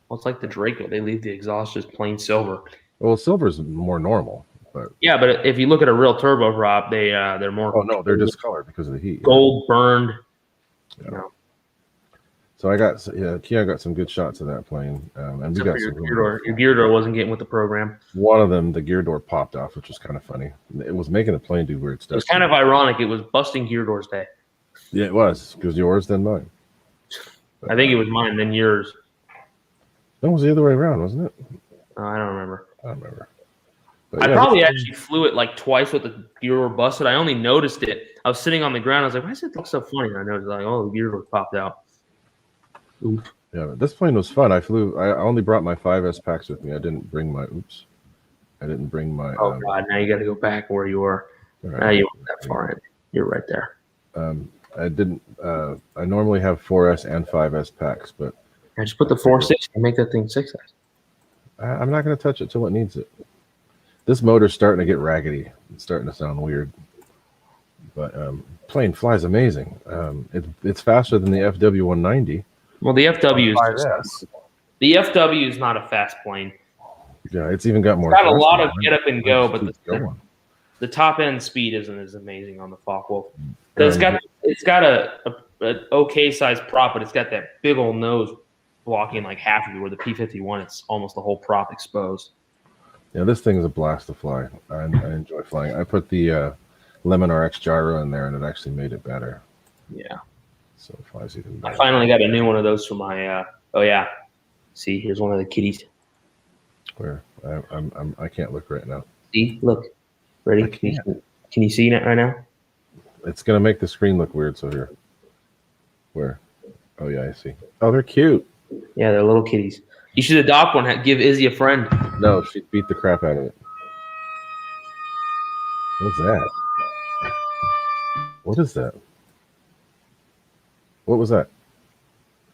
Well, it's like the Draco. They leave the exhaust just plain silver. Well, silver's more normal. But yeah, but if you look at a real turboprop, they're more. Oh no, they're discolored because of the heat. Gold burned. Yeah. So Kia got some good shots of that plane, and we got some. Your gear door wasn't getting with the program. One of them, the gear door popped off, which was kind of funny. It was making the plane do weird stuff. It was kind of ironic. It was busting gear doors day. Yeah, it was because yours then mine. But, I think it was mine then yours. That was the other way around, wasn't it? I don't remember. I don't remember. But I probably actually flew it like twice with the gear door busted. I only noticed it. I was sitting on the ground. I was like, why does it look so funny? And I noticed like, oh, the gear door popped out. Oof. Yeah, this plane was fun. I only brought my 5S packs with me. I didn't bring my. Oh God! Now you got to go back where you were. Right. Now you weren't that far in. You're right there. I didn't. I normally have 4S and 5S packs, but I just put the 4.6 and make that thing 6S. I'm not going to touch it till it needs it. This motor's starting to get raggedy. It's starting to sound weird, but plane flies amazing. It's faster than the FW190. Well, the FW is not a fast plane. Yeah, it's even got more. It's got a lot of get up and go, but the top end speed isn't as amazing on the Focke-Wulf. It's got a okay sized prop, but it's got that big old nose blocking like half of it. Where the P-51, it's almost the whole prop exposed. Yeah, this thing is a blast to fly. I enjoy flying. I put the Lemon RX gyro in there, and it actually made it better. Yeah. So it flies even better. I finally got a new one of those for my. Oh yeah. See, here's one of the kitties. Where I can't look right now. See, look, ready? Can you see it right now? It's gonna make the screen look weird. So here, where? Oh yeah, I see. Oh, they're cute. Yeah, they're little kitties. You should adopt one. Give Izzy a friend. No, she'd beat the crap out of it. What's that? What is that? What was that?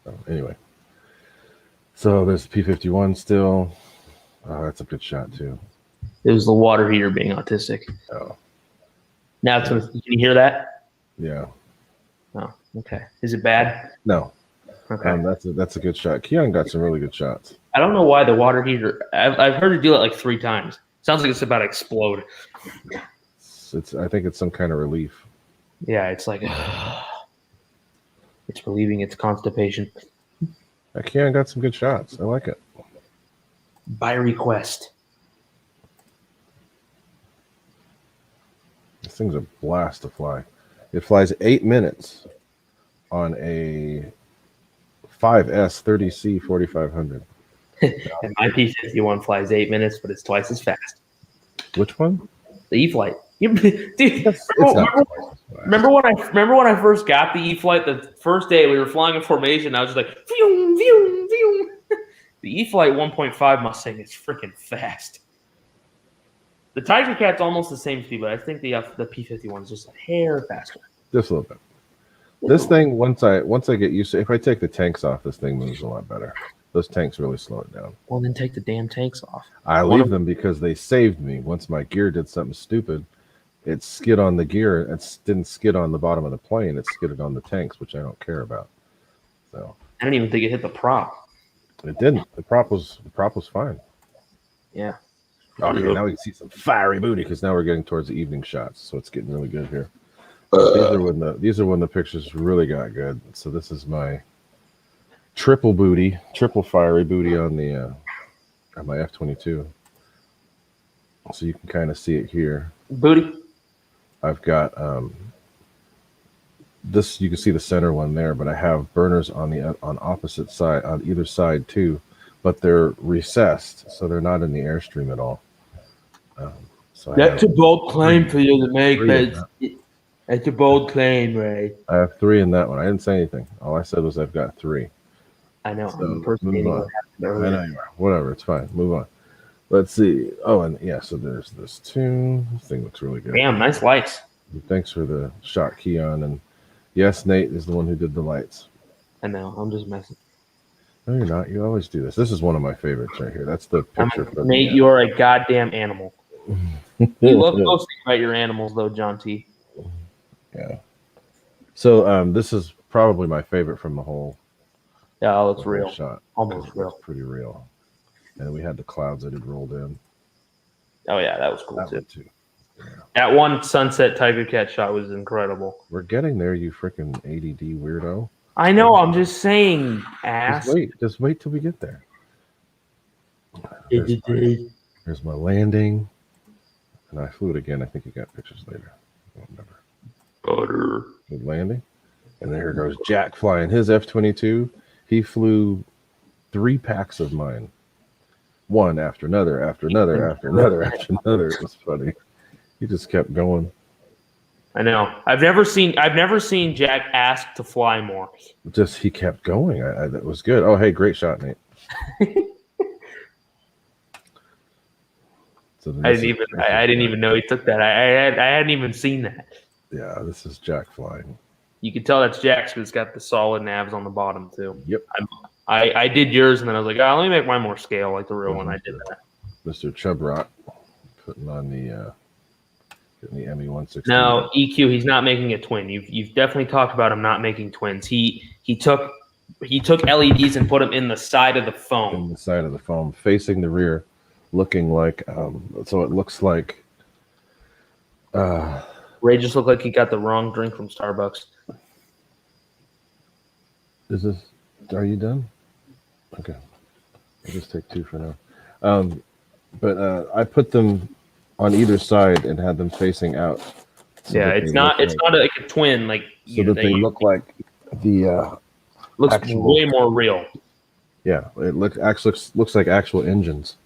Oh, anyway. So there's the P-51 still. Oh, that's a good shot too. It was the water heater being autistic. Oh. Now can you hear that? Yeah. Oh, okay. Is it bad? No. Okay. That's a good shot. Keon got some really good shots. I don't know why the water heater. I've heard it do it like 3 times. Sounds like it's about to explode. I think it's some kind of relief. Yeah, it's like it's relieving its constipation. Keon got some good shots. I like it. By request. This thing's a blast to fly. It flies 8 minutes on a 5S 30C 4500. And my P-51 flies 8 minutes, but it's twice as fast. Which one? The E-flite. Dude, remember when I first got the E-flite? The first day we were flying in formation, I was just like, vroom, vroom, vroom. The E-flite 1.5 Mustang is freaking fast. The Tiger Cat's almost the same speed, but I think the P-51 is just a hair faster. Just a little bit. This thing, once I get used to, if I take the tanks off, this thing moves a lot better. Those tanks really slow it down. Well, then take the damn tanks off. I leave them because they saved me. Once my gear did something stupid, it skid on the gear. It didn't skid on the bottom of the plane. It skidded on the tanks, which I don't care about. So I didn't even think it hit the prop. It didn't. The prop was fine. Yeah. Okay, now we can see some fiery booty because now we're getting towards the evening shots, so it's getting really good here. These are when the pictures really got good. So this is my triple fiery booty on my F-22. So you can kind of see it here. Booty. I've got this. You can see the center one there, but I have burners on opposite side, on either side too, but they're recessed, so they're not in the airstream at all. So that's a bold claim for you to make, but It's a bold claim, Ray. I have 3 in that one. I didn't say anything. All I said was I've got 3. I know. So, I'm impersonating move on. what happened I earlier. know you are. Whatever, it's fine. Move on. Let's see. Oh, and yeah, so there's this tune. This thing looks really good. Damn, nice lights. Thanks for the shot, Keon. And yes, Nate is the one who did the lights. I know. I'm just messing. No, you're not. You always do this. This is one of my favorites right here. That's the picture. for Nate, the, you are a goddamn animal. You love posting about your animals, though, John T. Yeah. So this is probably my favorite from the whole. Yeah, oh, it's the whole real. shot. Almost It's real. pretty real. And we had the clouds that had rolled in. Oh, yeah, that was cool, That too. one too. That one sunset tiger cat shot was incredible. We're getting there, you freaking ADD weirdo. I know. I'm just saying, ass. Just wait till we get there. Here's my landing. And I flew it again. I think you got pictures later. I don't remember. Butter. Good landing. And there goes Jack flying his F-22. He flew 3 packs of mine. One after another, after another, after another, after another. It was funny. He just kept going. I know. I've never seen Jack ask to fly more. Just he kept going. That was good. Oh, hey, great shot, Nate. So I didn't even know he took that. I hadn't even seen that. Yeah, this is Jack flying. You can tell that's Jack's because it's got the solid navs on the bottom too. Yep. I did yours and then I was like, oh, let me make mine more scale like the real one. I did that. Mr. Chubrot putting on the ME 160. No, EQ, he's not making a twin. You've definitely talked about him not making twins. He took LEDs and put them in the side of the in foam. the side of the foam, facing the rear, looking like so it looks like Ray just looked like he got the wrong drink from Starbucks. are you done? Okay. I'll just take 2 for now. But I put them on either side and had them facing out. So Yeah, it's not like a twin like so that they look like the looks actual- way more real. yeah, it looks like actual engines.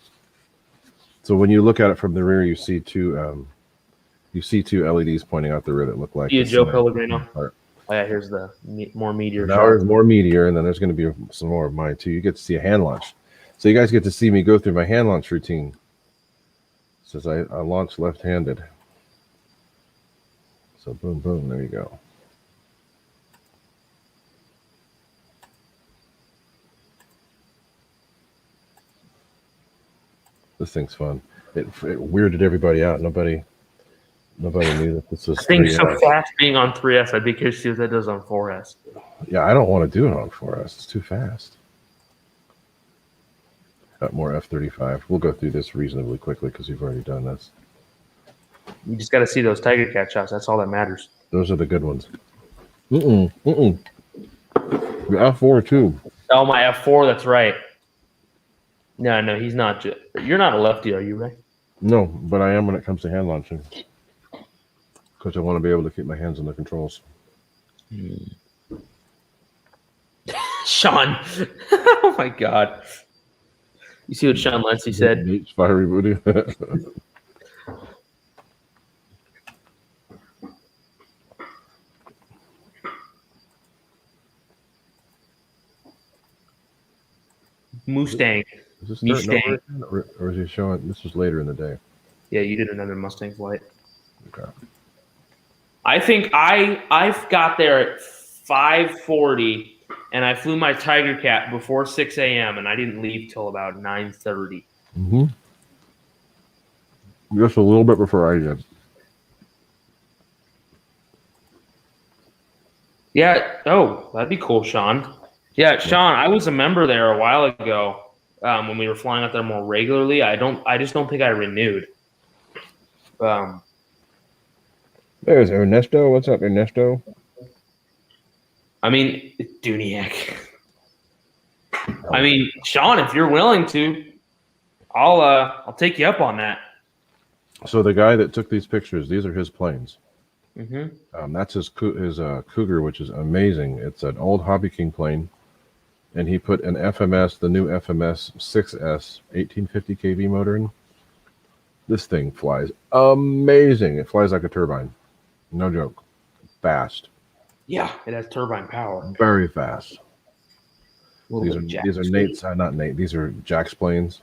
So when you look at it from the rear, you see 2 LEDs pointing out the rear that look like See a the Joe same Pellegrino? part. Oh yeah, here's the more meteor Now shot. there's more Meteor, and then there's going to be some more of mine too. You get to see a hand launch. So you guys get to see me go through my hand launch routine. It says I launch left-handed. So boom, boom, there you go. This thing's fun. It weirded everybody out. Nobody knew that this was That thing's so 3S. fast being on 3S. I'd be curious to see what that does on 4S. Yeah, I don't want to do it on 4S. It's too fast. Got more F-35. We'll go through this reasonably quickly because we've already done this. You just got to see those tiger cat shots. That's all that matters. Those are the good ones. The F4 too. Oh, my F4. That's right. No, he's not. You're not a lefty, are you, Ray? No, but I am when it comes to hand launching. Because I want to be able to keep my hands on the controls. Sean. Oh my God. You see what Sean Lancy said? Nate's fiery booty. Mustang. Is this Mustang. starting over, or is he showing? This was later in the day. Yeah, you did another Mustang flight. Okay. I think I've got there at 5:40, and I flew my Tiger Cat before 6 a.m. and I didn't leave till about 9:30. Mm-hmm. Just a little bit before I did. Yeah. Oh, that'd be cool, Sean. Yeah, Sean, I was a member there a while ago when we were flying out there more regularly. I just don't think I renewed. There's Ernesto. What's up, Ernesto? I mean, Duniac. I mean, Sean, if you're willing to, I'll take you up on that. So the guy that took these pictures, these are his planes. Mm-hmm. That's his Cougar, which is amazing. It's an old Hobby King plane, and he put an FMS, the new FMS 6S 1850 kV motor in. This thing flies amazing. It flies like a turbine. No joke. fast, Yeah, it has turbine power. very fast. A little These bit are of Nate's, not Nate. These are Jack's planes.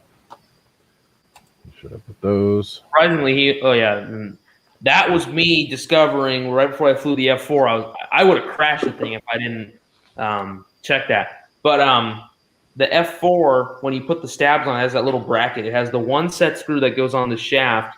Should have put those. Surprisingly, that was me discovering right before I flew the F4. I would have crashed the thing if I didn't check that. But the F4, when you put the stabs on, it has that little bracket. It has the one set screw that goes on the shaft,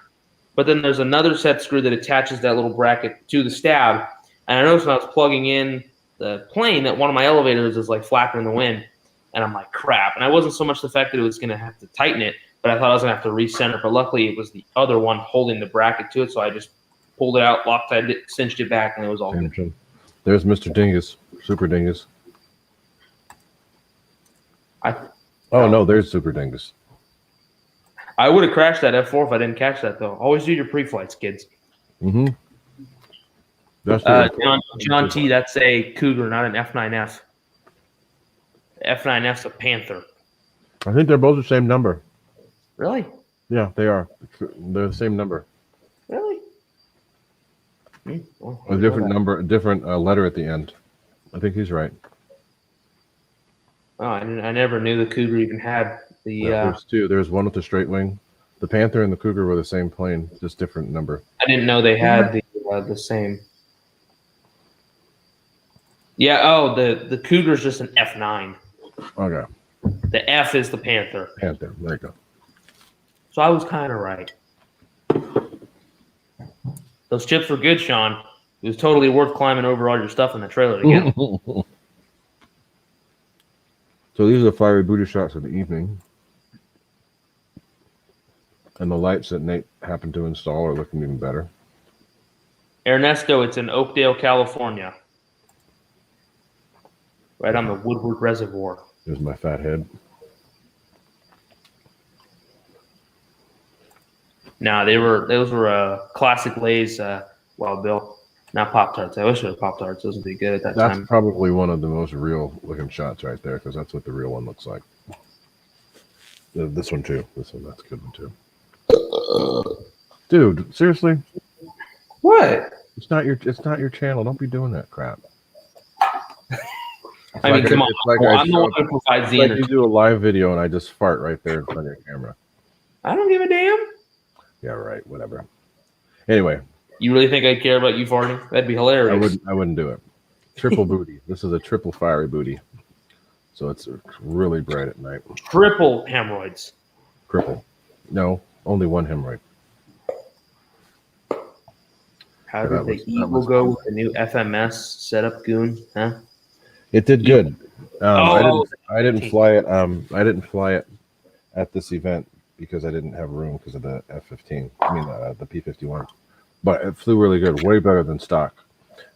but then there's another set screw that attaches that little bracket to the stab. And I noticed when I was plugging in the plane that one of my elevators is like flapping in the wind, and I'm like, crap. And I wasn't so much the fact that it was going to have to tighten it, but I thought I was going to have to recenter. But luckily, it was the other one holding the bracket to it, so I just pulled it out, Loctite it, cinched it back, and it was all good. There's Mr. Dingus, Super Dingus. No, there's Super Dingus. I would have crashed that F4 if I didn't catch that, though. Always do your pre-flights, kids. Mm-hmm. That's John T, that's a Cougar, not an F9F. F9F's a Panther. I think they're both the same number. Really? Yeah, they are. They're the same number. Really? Well, a different number, a different letter at the end. I think he's right. Oh, I never knew the Cougar even had the. Yeah, there's two. There's one with the straight wing. The Panther and the Cougar were the same plane, just different number. I didn't know they had the same. Yeah. Oh, the Cougar's just an F9. Okay. The F is the Panther. Panther. There you go. So I was kind of right. Those chips were good, Sean. It was totally worth climbing over all your stuff in the trailer to get them. So these are the fiery booty shots of the evening. And the lights that Nate happened to install are looking even better. Ernesto, it's in Oakdale, California. Right on the Woodward Reservoir. There's my fat head. No, those were classic Lay's Wild Bill. Not Pop-Tarts. I wish it were Pop-Tarts. Those would be good at that time. That's probably one of the most real looking shots right there, because that's what the real one looks like. This one too. That's a good one too. Dude, seriously? What? It's not your channel. Don't be doing that crap. I mean, come on. I'm the one who provides the energy. You do a live video and I just fart right there in front of your camera. I don't give a damn. Yeah, right. Whatever. Anyway. You really think I'd care about you farting? That'd be hilarious. I wouldn't do it. Triple booty. This is a triple fiery booty. So it's really bright at night. Triple hemorrhoids. Triple. No, only one hemorrhoid. How did the Eagle go with the new FMS setup, Goon? Huh? It did good. I didn't fly it. I didn't fly it at this event because I didn't have room because of the F-15. I mean the P-51. But it flew really good, way better than stock.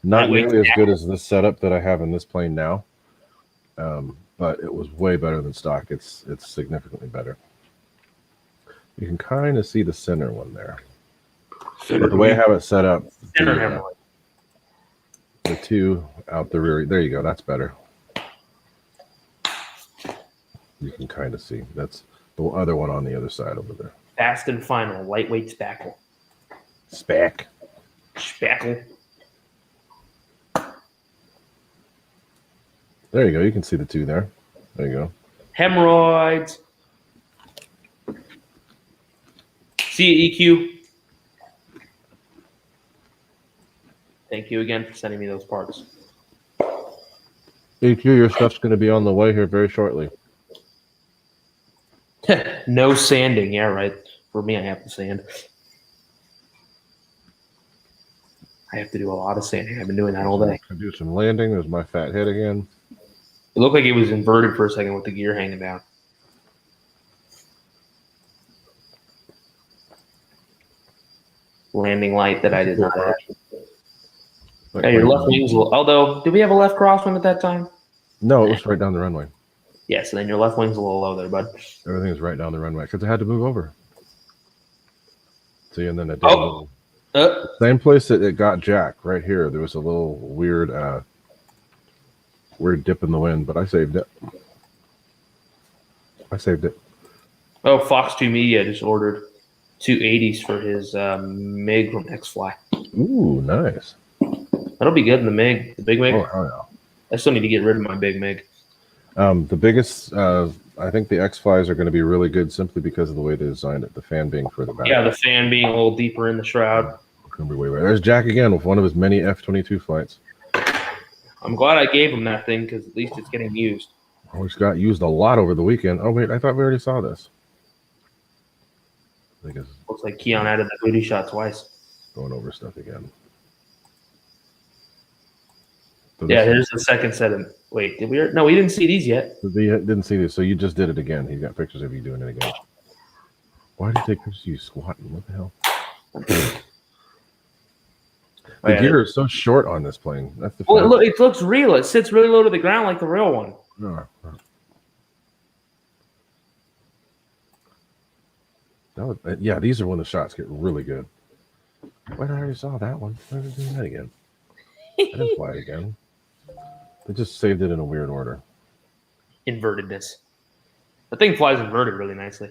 Not nearly as good as this setup that I have in this plane now, but it was way better than stock. It's significantly better. You can kind of see the center one there. But the way I have it set up, the two out the rear. There you go. That's better. You can kind of see. That's the other one on the other side over there. Fast and final, lightweight spackle. Spackle. There you go. You can see the two there. There you go. Hemorrhoids. See you, EQ. Thank you again for sending me those parts. EQ, your stuff's going to be on the way here very shortly. No sanding. Yeah, right. For me, I have to sand. I have to do a lot of sanding. I've been doing that all day. I do some landing. There's my fat head again. It looked like it was inverted for a second with the gear hanging down. Landing light that I did not have. Yeah, your left wing's although, did we have a left crosswind at that time? No, it was right down the runway. Yeah, so then your left wing's a little low there, bud. Everything is right down the runway because I had to move over. See, and then it did same place that it got Jack right here. There was a little weird dip in the wind, but I saved it. Oh, Fox 2 Media just ordered 280s for his MiG from X-Fly. Ooh, nice. That'll be good in the MiG, the big MiG. Oh, hell I still need to get rid of my big MiG. yeah. The biggest, I think the X-Flies are going to be really good simply because of the way they designed it. The fan being further back. Yeah, the fan being a little deeper in the shroud. Going to be way better. There's Jack again with one of his many F-22 flights. I'm glad I gave him that thing because at least it's getting used. Oh, it's got used a lot over the weekend. Oh, wait, I thought we already saw this. I think it's Looks like Keon added that booty shot twice. going over stuff again. Yeah, here's the second set of. Wait, did we? No, we didn't see these yet. They didn't see this, so you just did it again. He's got pictures of you doing it again. Why did you take pictures of you squatting? What the hell? The gear is so short on this plane. That's the. Well, look, it looks real. It sits really low to the ground like the real one. Yeah, these are when the shots get really good. Wait, I already saw that one. Why are they doing that again? I didn't fly it again. They just saved it in a weird order. Invertedness. The thing flies inverted really nicely.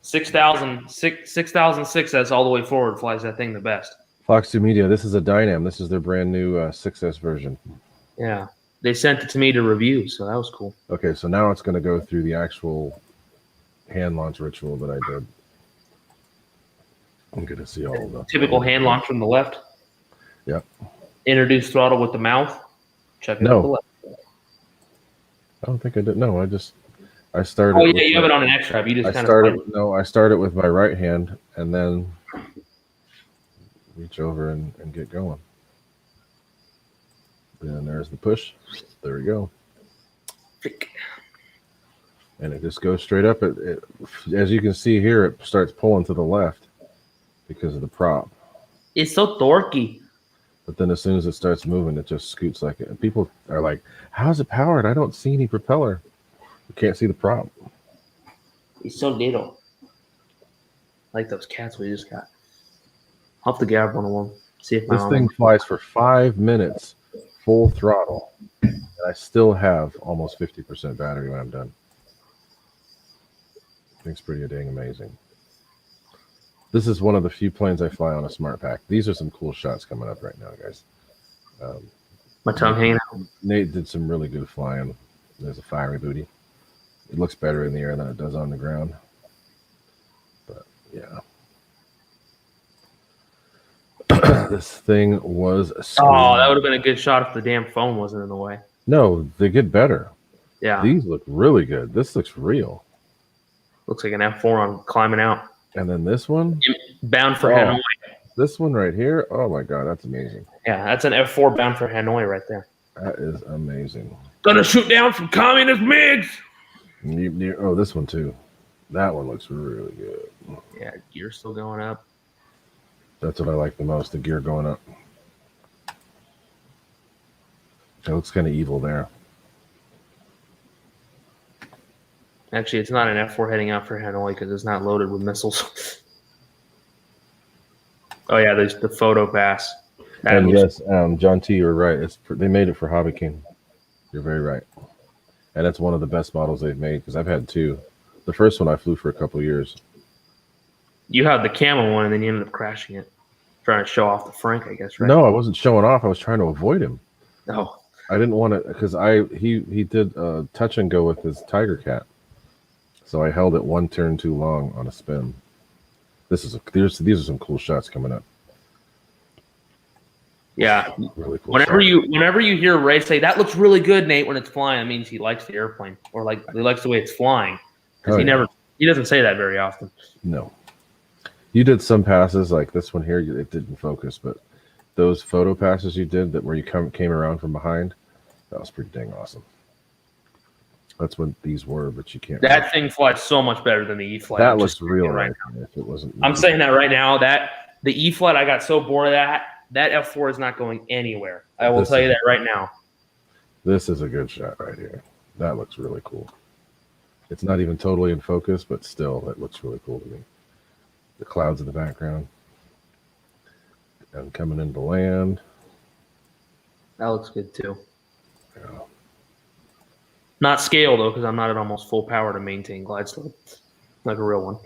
6006, that's all the way forward, flies that thing the best. Fox 2 Media, this is a Dynam. This is their brand new 6S version. Yeah. They sent it to me to review, so that was cool. Okay, so now it's going to go through the actual hand launch ritual that I did. I'm going to see all of them. Typical hand launch from the left. Yep. Introduce throttle with the mouth. Check it No. out the left. I don't think I did. No, I started. Oh, yeah, you have it on an X-Drive. You just I kind started. of. No, I started with my right hand and then reach over and get going. Then there's the push. There we go. And it just goes straight up. It, as you can see here, it starts pulling to the left because of the prop. It's so dorky. But then as soon as it starts moving, it just scoots like it. And people are like, how's it powered? I don't see any propeller. You can't see the prop. It's so little. Like those cats we just got. I'll have to grab one of them. See if This thing flies for 5 minutes, full throttle. And I still have almost 50% battery when I'm done. Thing's pretty dang amazing. This is one of the few planes I fly on a smart pack. These are some cool shots coming up right now, guys. My tongue hanging out. Nate did some really good flying. There's a fiery booty. It looks better in the air than it does on the ground. But yeah. This thing was Oh, that would have been a good shot if the damn phone wasn't in the way. No, they get better. Yeah. These look really good. This looks real. Looks like an F4 on climbing out. And then this one, Bound for Hanoi. this one right here. Oh my God, that's amazing. Yeah, that's an F4 bound for Hanoi right there. That is amazing. Gonna shoot down some communist MiGs. Oh, this one too. That one looks really good. Yeah, gear's still going up. That's what I like the most, the gear going up. It looks kind of evil there. Actually, it's not an F4 heading out for Hanoi because it's not loaded with missiles. Oh yeah, there's the photo pass. And yes, John T, you're right. They made it for Hobby King. You're very right. And that's one of the best models they've made because I've had two. The first one I flew for a couple of years. You had the camo one, and then you ended up crashing it, trying to show off the Frank, I guess, right? No, I wasn't showing off. I was trying to avoid him. No. I didn't want to because he did touch and go with his Tiger Cat, so I held it one turn too long on a spin. These are some cool shots coming up. Yeah. Really cool. Whenever you hear Ray say that looks really good, Nate, when it's flying, that means he likes the airplane or like he likes the way it's flying. Because he doesn't say that very often. No. You did some passes like this one here. It didn't focus, but those photo passes you did that where you came around from behind, that was pretty dang awesome. That's what these were, but you can't. That thing flies so much better than the E-Flight. That looks real right now. If it wasn't, I'm saying that right now. That the E-Flight, I got so bored of that. That F4 is not going anywhere. I will tell you that right now. This is a good shot right here. That looks really cool. It's not even totally in focus, but still, it looks really cool to me. The clouds in the background. And coming into land. That looks good too. Yeah. Not scale though, because I'm not at almost full power to maintain glide slope like a real one.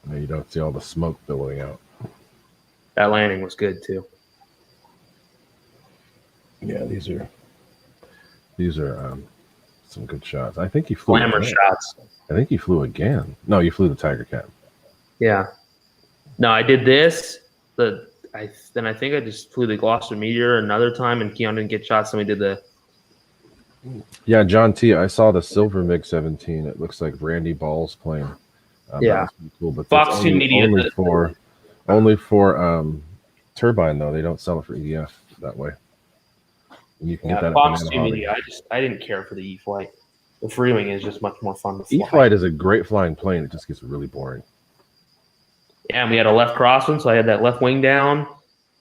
Now you don't see all the smoke billowing out. That landing was good too. Yeah, these are some good shots. I think you flew Glamour again. shots. I think you flew again. No, you flew the Tiger Cat. Yeah. No, I did this. Then I think I just flew the Gloucester Meteor another time, and Keon didn't get shots. Then we did the. Yeah, John T. I saw the silver MiG-17. It looks like Randy Ball's plane. Yeah. That was pretty cool. But Fox that's 2 Media. only for turbine though. They don't sell it for EF that way. And you can get that Fox at 2 Banana Media. I didn't care for the E flight. The Freewing is just much more fun to fly. E-Flight is a great flying plane. It just gets really boring. Yeah, and we had a left crosswind, so I had that left wing down,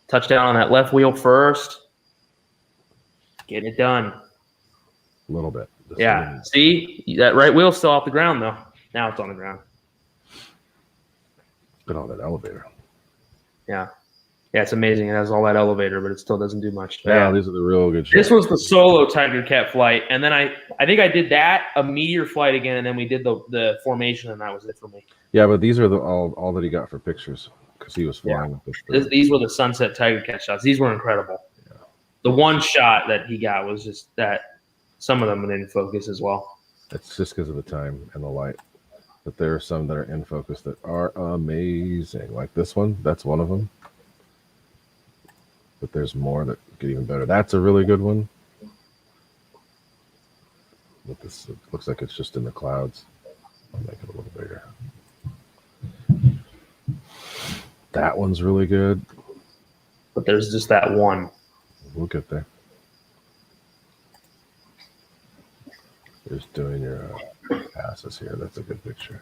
touchdown on that left wheel first. Getting it done. A little bit. Just Yeah. See, that right wheel's still off the ground though. Now it's on the ground. Look at all that elevator. Yeah. Yeah, it's amazing. It has all that elevator, but it still doesn't do much. Yeah, these are the real good shots. This was the solo Tiger Cat flight, and then I think I did that, a Meteor flight again, and then we did the formation, and that was it for me. Yeah, but these are all that he got for pictures because he was flying with this. These were the Sunset Tiger Cat shots. These were incredible. Yeah. The one shot that he got was just that some of them were in focus as well. It's just because of the time and the light. But there are some that are in focus that are amazing. Like this one, that's one of them. But there's more that get even better. That's a really good one. Look, this it looks like it's just in the clouds. I'll make it a little bigger. That one's really good. But there's just that one. We'll get there. Just doing your passes here. That's a good picture.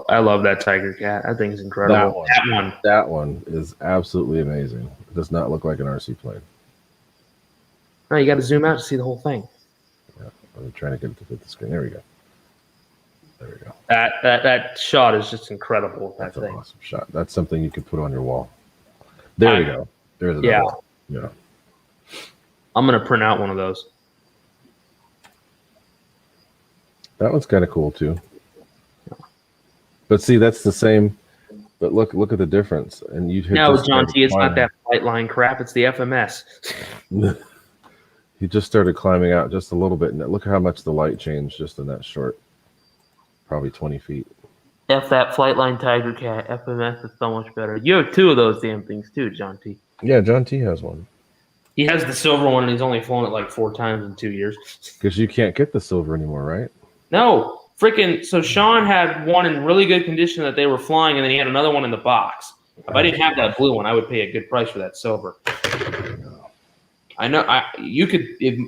I love that Tiger Cat. I think it's incredible. That one is absolutely amazing. It does not look like an RC plane. No, you got to zoom out to see the whole thing. Yeah, I'm trying to get it to fit the screen. There we go. There we go. That shot is just incredible. That's an awesome shot. That's something you could put on your wall. There we go. There's another yeah. one. Yeah. I'm gonna print out one of those. That one's kind of cool too. But see, that's the same. But look at the difference. And you no, John T. It's not that flight line crap. It's the FMS. He just started climbing out just a little bit, and look how much the light changed just in that short, probably 20 feet. F that Flightline Tiger Cat. FMS is so much better. You have two of those damn things too, John T. Yeah, John T has one. He has the silver one, and he's only flown it like 4 times in 2 years. Because you can't get the silver anymore, right? No. Freaking, so Sean had one in really good condition that they were flying, and then he had another one in the box. If I didn't have that blue one, I would pay a good price for that silver. I know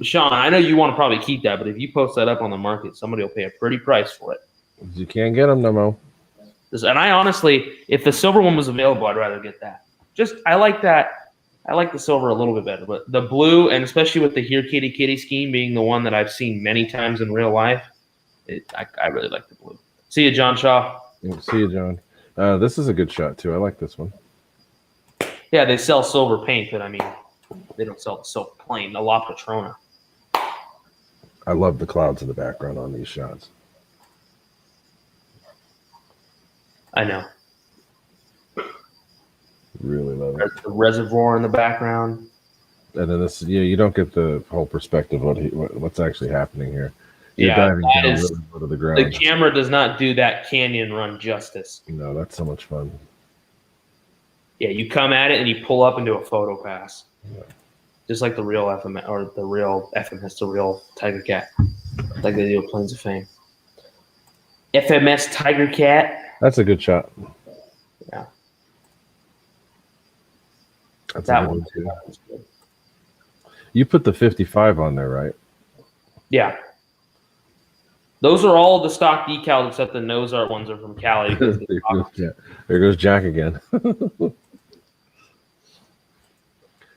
Sean, I know you want to probably keep that, but if you post that up on the market, somebody will pay a pretty price for it. You can't get them no more. And I honestly, if the silver one was available, I'd rather get that. I like that. I like the silver a little bit better, but the blue, and especially with the Here Kitty Kitty scheme being the one that I've seen many times in real life, I really like the blue. See you, John Shaw. See you, John. This is a good shot too. I like this one. Yeah, they sell silver paint, but I mean, they don't sell the silver plane. The La Patrona. I love the clouds in the background on these shots. I know. Really love it. There's the reservoir in the background. And then this, you don't get the whole perspective of what's actually happening here. You're Yeah, diving down really low to the ground. The camera does not do that canyon run justice. No, that's so much fun. Yeah, you come at it and you pull up and do a photo pass. Yeah. Just like the real FMS, or the real FMS, the real Tiger Cat. Like they do with Planes of Fame. FMS Tiger Cat. That's a good shot. Yeah. That's That a good one one too. That one's good. You put the 55 on there, right? Yeah. Those are all the stock decals except the nose art ones are from Cali. Because There goes Jack again.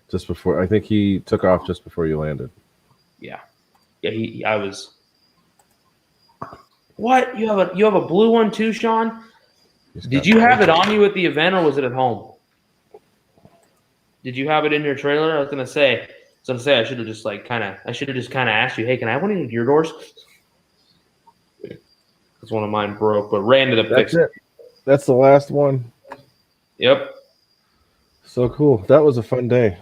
Just before, I think he took off just before you landed. Yeah. I was. What? You have a blue one too, Sean? Did you have it on you at the event or was it at home? Did you have it in your trailer? I was gonna say I should have just kind of asked you, hey, can I have one of your doors? Because one of mine broke, but ran to the fix. That's it. That's the last one. Yep. So cool. That was a fun day.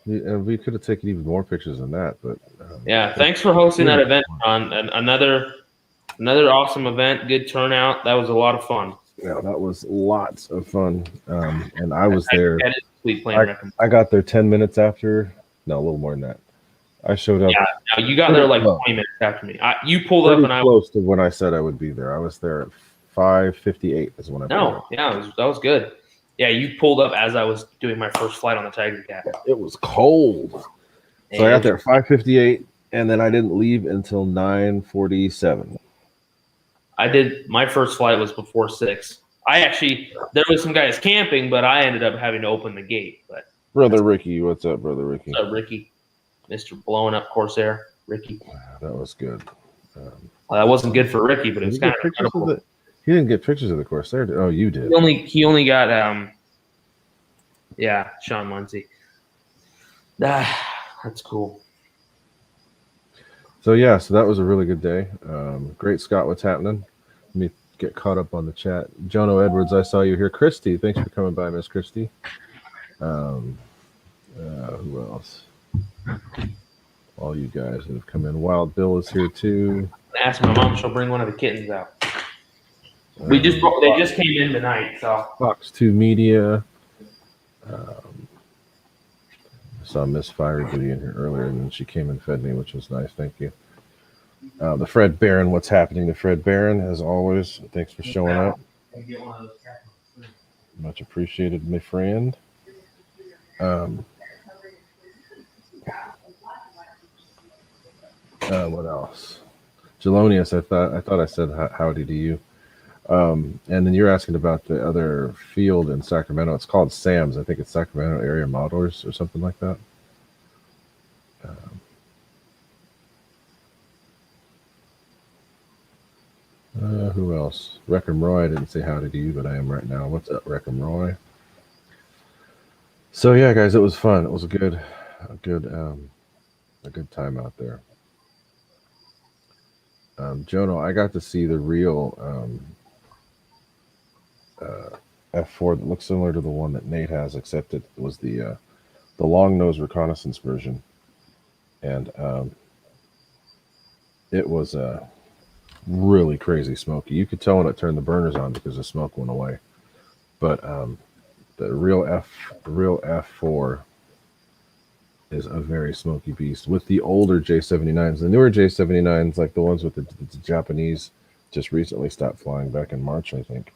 We could have taken even more pictures than that, but Yeah, thanks for hosting that event, John. And another awesome event. Good turnout. That was a lot of fun. Yeah, that was lots of fun. And I was I there. had it sweet playing Wreck-Em. I got there 10 minutes after. No, a little more than that. I showed up. Yeah, no, you got there like close. 20 minutes after me. You pulled Pretty up and I close to when I said I would be there. I was there at 5:58 is when I pulled up. yeah, that was good. Yeah, you pulled up as I was doing my first flight on the Tiger Cat. It was cold. So I got there at 5:58, and then I didn't leave until 9:47. I did my first flight was before 6. There was some guys camping, but I ended up having to open the gate. But Brother Ricky, what's up, Brother Ricky? What's up, Ricky? Mr. Blowing Up Corsair, Ricky. That was good. Well, that wasn't good for Ricky, but it was kind of incredible. He didn't get pictures of the Corsair. Oh, you did. He only got Sean Muncie. That's cool. So yeah, so that was a really good day. Great, Scott. What's happening? Let me get caught up on the chat. Jono Edwards, I saw you here. Christy, thanks for coming by, Miss Christy. Who else? All you guys that have come in. Wild Bill is here too. Ask my mom; she'll bring one of the kittens out. They just came in tonight, so Fox 2 Media. I saw Miss Fire Duty in here earlier, and then she came and fed me, which was nice. Thank you. The Fred Barron, what's happening to Fred Barron, as always. Thanks for showing up. Much appreciated, my friend. What else? Jelonius, I thought I said howdy to you. And then you're asking about the other field in Sacramento. It's called SAMS. I think it's Sacramento Area Modelers or something like that. Who else? Wreck-Em Roy. I didn't say howdy to you, but I am right now. What's up, Wreck-Em Roy? So yeah, guys, it was fun. It was a good time out there. Jono, I got to see the real F4 that looks similar to the one that Nate has, except it was the long nose reconnaissance version, and it was really crazy smoky. You could tell when it turned the burners on because the smoke went away. But the real F4 is a very smoky beast. With the older J79s, the newer J79s, like the ones with the Japanese, just recently stopped flying back in March, I think.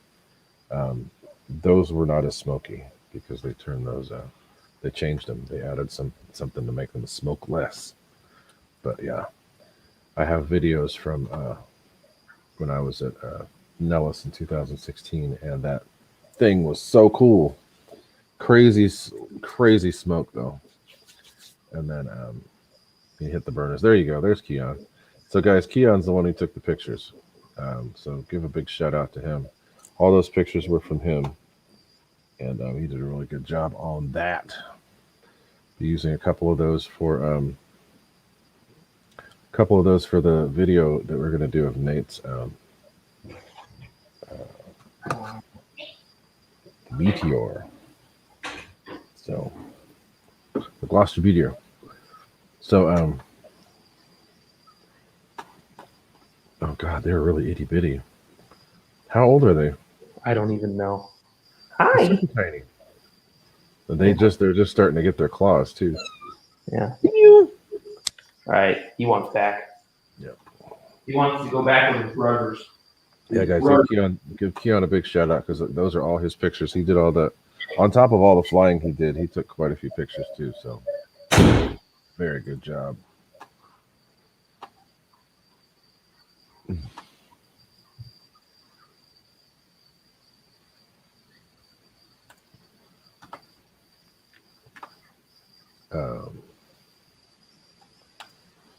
Those were not as smoky because they turned those out. They changed them. They added something to make them smoke less. But yeah, I have videos from when I was at Nellis in 2016, and that thing was so cool. Crazy smoke though. And then he hit the burners. There you go. There's Keon. So guys, Keon's the one who took the pictures. So give a big shout out to him. All those pictures were from him, and he did a really good job on that. Be using a couple of those for the video that we're going to do of Nate's Meteor. So the Gloucester Meteor. So oh god, they're really itty bitty. How old are they? I don't even know. Hi. Super tiny. They're just starting to get their claws too. Yeah. All right. He wants back. Yep. He wants to go back with his brothers. Yeah, guys, give Keon a big shout out because those are all his pictures. He did all that. On top of all the flying he did, he took quite a few pictures too. So very good job.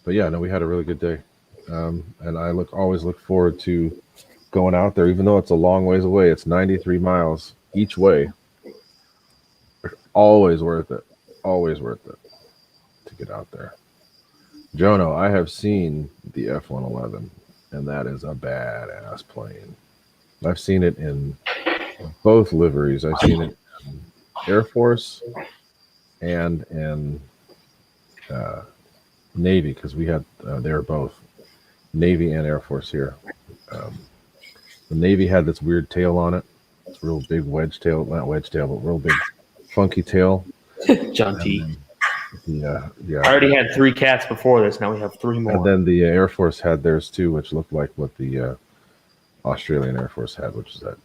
But yeah, no, we had a really good day, and I always look forward to going out there, even though it's a long ways away. It's 93 miles each way. Always worth it. Always worth it to get out there. Jono, I have seen the F-111, and that is a badass plane. I've seen it in both liveries. I've seen it in Air Force and in Navy, because we had they were both Navy and Air Force here. Um, the Navy had this weird tail on it. It's real big wedge tail, not wedge tail, but real big funky tail. John And T. then yeah, I already had 3 cats before this. Now we have 3 more. and then the Air Force had theirs too, which looked like what the Australian Air Force had, which is that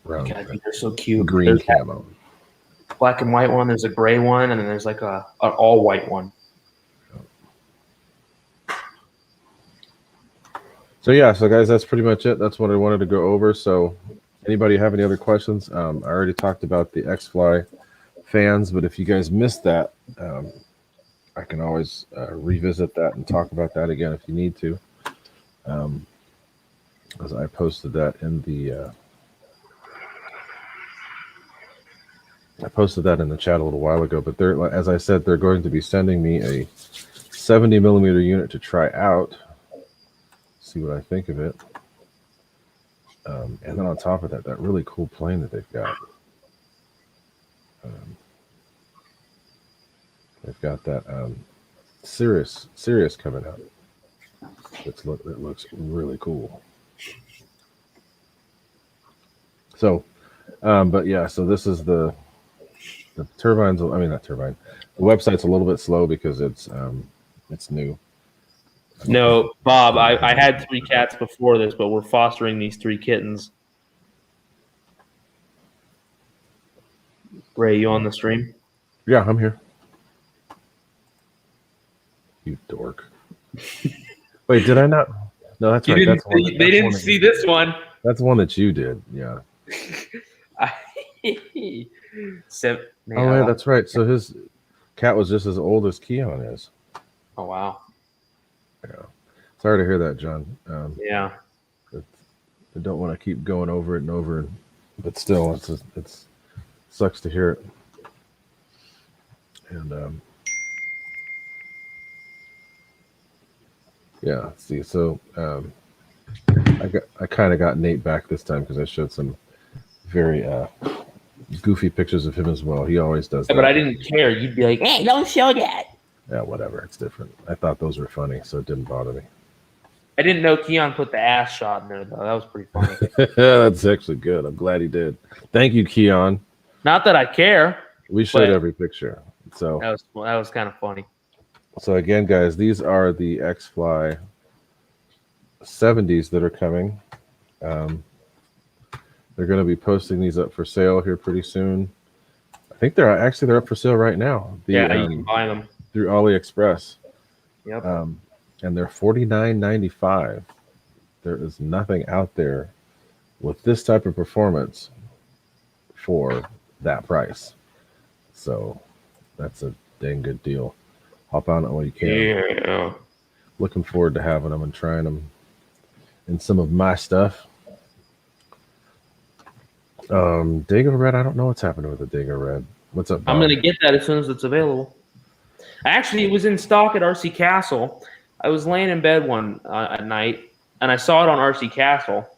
round God, they're so cute. green There's that camo. black and white one. There's a gray one, and then there's like an all white one. So yeah, so guys, that's pretty much it. That's what I wanted to go over. So anybody have any other questions? I already talked about the X-Fly fans, but if you guys missed that, I can always revisit that and talk about that again if you need to. As I posted that in the chat a little while ago. But they're, as I said, they're going to be sending me a 70 millimeter unit to try out. See what I think of it. And then on top of that, that really cool plane that they've got. They've got that Sirius coming out. It looks really cool. So, but yeah, so this is the turbines. I mean, not turbine. The website's a little bit slow because it's new. No, Bob, I had 3 cats before this, but we're fostering these 3 kittens. Ray, you on the stream? Yeah, I'm here. You dork. Wait, did I not? No, that's right. That's one. They didn't see this one. That's one that you did. Yeah. Man, Oh yeah, that's right. So his cat was just as old as Keon is. Oh wow. Yeah. Sorry to hear that, John. Yeah. I don't want to keep going over it and over, but still, it's sucks to hear it. And yeah, let's see. So I kind of got Nate back this time because I showed some very goofy pictures of him as well. He always does that. But I didn't care. You'd be like, "Hey, don't show that." Yeah, whatever. It's different. I thought those were funny, so it didn't bother me. I didn't know Keon put the ass shot in there though. That was pretty funny. That's actually good. I'm glad he did. Thank you, Keon. Not that I care. We showed every picture. So that was kind of funny. So again, guys, these are the X-Fly 70s that are coming. They're going to be posting these up for sale here pretty soon. I think they're up for sale right now. You can buy them through AliExpress. Yep. And they're $49.95. There is nothing out there with this type of performance for that price. So that's a dang good deal. Hop on it while you can. Yeah. Looking forward to having them and trying them in some of my stuff. Dago Red, I don't know what's happening with the Dago Red. What's up, Bob? I'm gonna get that as soon as it's available. Actually, it was in stock at RC Castle. I was laying in bed one at night, and I saw it on RC Castle.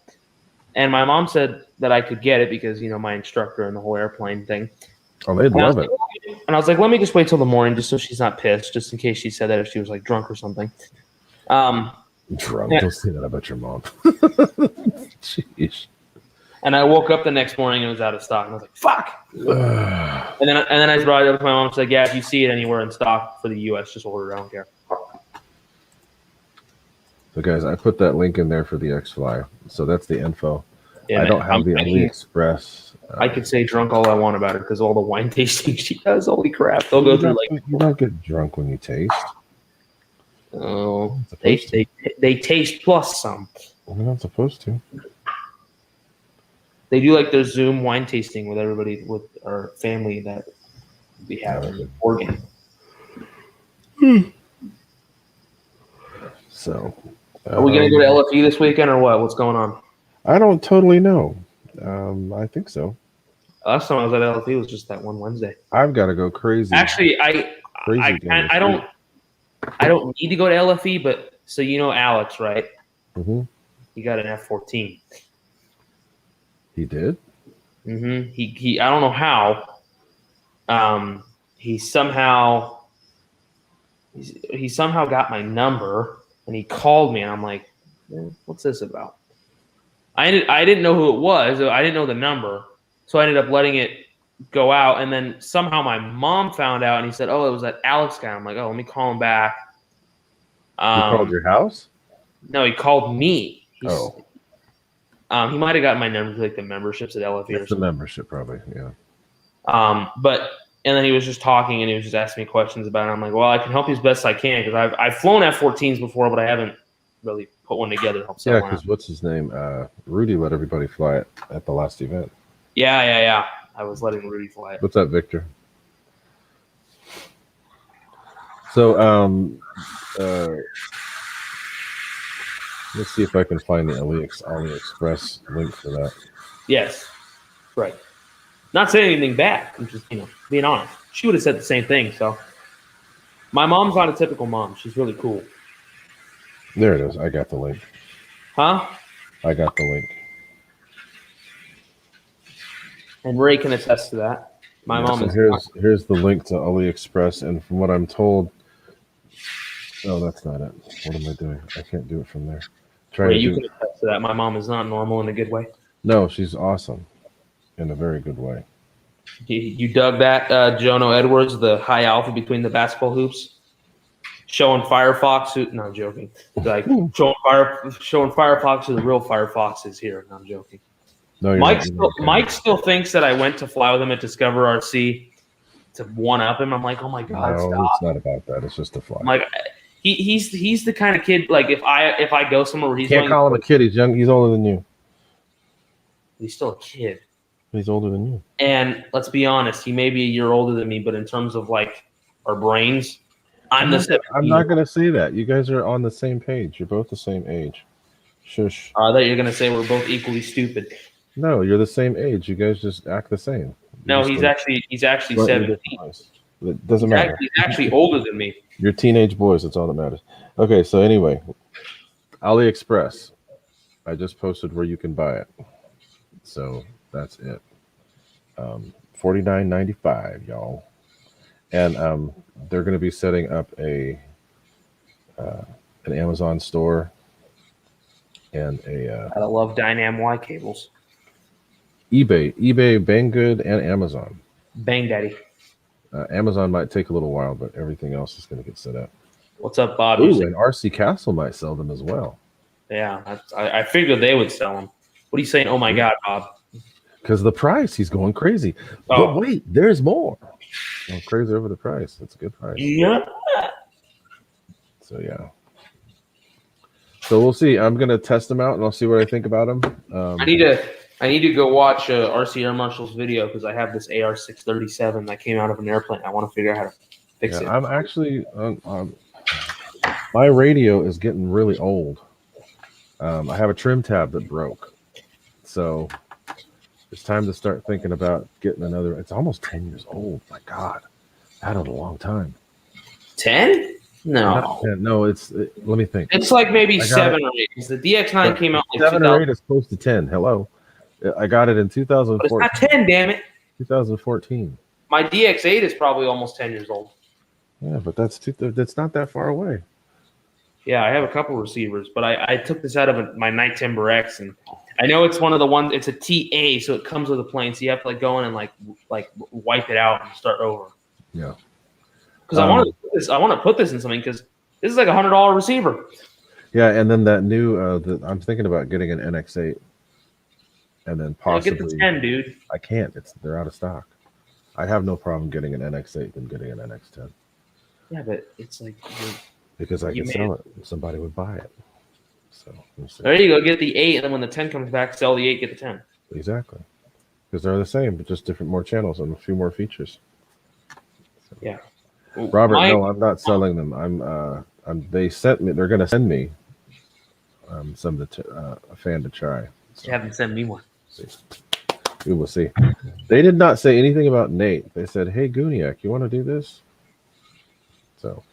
And my mom said that I could get it because, you know, my instructor and the whole airplane thing. Oh, they'd love it. And I was like, let me just wait till the morning just so she's not pissed, just in case she said that if she was like drunk or something. Drunk? Yeah. Don't say that about your mom. Jeez. And I woke up the next morning and it was out of stock. And I was like, fuck. and then I brought it up to my mom and said, yeah, if you see it anywhere in stock for the U.S., just order it. I don't care. So, guys, I put that link in there for the X-Fly. So that's the info. Yeah, I don't have the AliExpress. I could say drunk all I want about it because all the wine tasting she does, holy crap. They'll go through like... You don't get drunk when you taste. Oh, they taste plus some. We're not supposed to. They do like their Zoom wine tasting with everybody, with our family that we have in Oregon. So, are we going to go to LFE this weekend or what? What's going on? I don't totally know. I think so. Last time I was at LFE was just that one Wednesday. I've got to go crazy. Actually, I don't need to go to LFE, but so you know Alex, right? Mm-hmm. He got an F-14. He did? Mm-hmm. He I don't know how. He somehow he somehow got my number and he called me, and I'm like, what's this about? I didn't know who it was. I didn't know the number, so I ended up letting it go out. And then somehow my mom found out, and he said, "Oh, it was that Alex guy." I'm like, "Oh, let me call him back." He called your house? No, he called me. He might have gotten my number through, like the memberships at LFE. It's the membership, probably. Yeah. And then he was just talking, and he was just asking me questions about it. I'm like, well, I can help you as best I can, because I've flown F-14s before, but I haven't really put one together to help Yeah, someone because out. what's his name? Rudy let everybody fly it at the last event. Yeah. I was letting Rudy fly it. What's up, Victor? So, let's see if I can find the AliExpress link for that. Yes, right. Not saying anything bad. I'm just, being honest. She would have said the same thing. So, my mom's not a typical mom. She's really cool. There it is. I got the link. Huh? I got the link. And Ray can attest to that. My mom is. Here's the link to AliExpress, and from what I'm told, oh, that's not it. What am I doing? I can't do it from there. Ray, you can attest to that. My mom is not normal in a good way. No, she's awesome in a very good way. You dug that, Jono Edwards, the high alpha between the basketball hoops, showing Firefox. No, I'm joking. Like showing Firefox who the real Firefox is here. No, I'm joking. No, Mike still thinks that I went to fly with him at Discover RC to one up him. I'm like, oh my god, no, stop. It's not about that. It's just a fly. I'm like, he's the kind of kid, like if I go somewhere where he's can't call him a kid. He's young. He's older than you. He's still a kid. He's older than you. And let's be honest, he may be a year older than me, but in terms of like our brains, I'm not going to say that. You guys are on the same page. You're both the same age. Shush. I thought you were going to say we're both equally stupid. No, you're the same age. You guys just act the same. No, he's actually 17. It doesn't matter. He's actually older than me. You're teenage boys. That's all that matters. Okay, so anyway, AliExpress. I just posted where you can buy it. So that's it. $49.95, y'all. And they're going to be setting up an Amazon store and I love Dynam Y cables. eBay, Banggood, and Amazon. Bang Daddy. Amazon might take a little while, but everything else is going to get set up. What's up, Bob? Ooh, and RC Castle might sell them as well. Yeah, I figured they would sell them. What are you saying? Oh my God, Bob. Because the price, he's going crazy. Oh. But wait, there's more. I'm crazy over the price. It's a good price. Yeah. So yeah. So we'll see. I'm gonna test them out, and I'll see what I think about them. I need to go watch RC Air Marshal's video because I have this AR637 that came out of an airplane. I want to figure out how to fix it. I'm actually my radio is getting really old. I have a trim tab that broke, so it's time to start thinking about getting another. It's almost 10 years old. My God, I had it a long time. 10? No. No, let me think. It's like maybe 7 or 8. The DX9 came out like 7 or 8 is close to 10. Hello. I got it in 2014. But it's not 10, damn it. 2014. My DX8 is probably almost 10 years old. Yeah, but that's not that far away. Yeah, I have a couple receivers, but I took this out of my Night Timber X, and I know it's one of the ones. It's a TA, so it comes with a plane, so you have to like go in and like wipe it out and start over. Yeah. Because I want to put this in something because this is like $100 receiver. Yeah, and then that new I'm thinking about getting an NX8, and then possibly get the 10, dude. I can't. They're out of stock. I have no problem getting an NX8 than getting an NX10. Yeah, but it's like because I can sell it. Somebody would buy it. So we'll see. There you go. Get the 8, and then when the 10 comes back, sell the 8, get the 10. Exactly, because they're the same, but just different, more channels and a few more features. So. Yeah. Robert, no, I'm not selling them. They sent me. They're going to send me a fan to try. So, you haven't sent me one. We will see. They did not say anything about Nate. They said, "Hey, Guniak, you want to do this?" So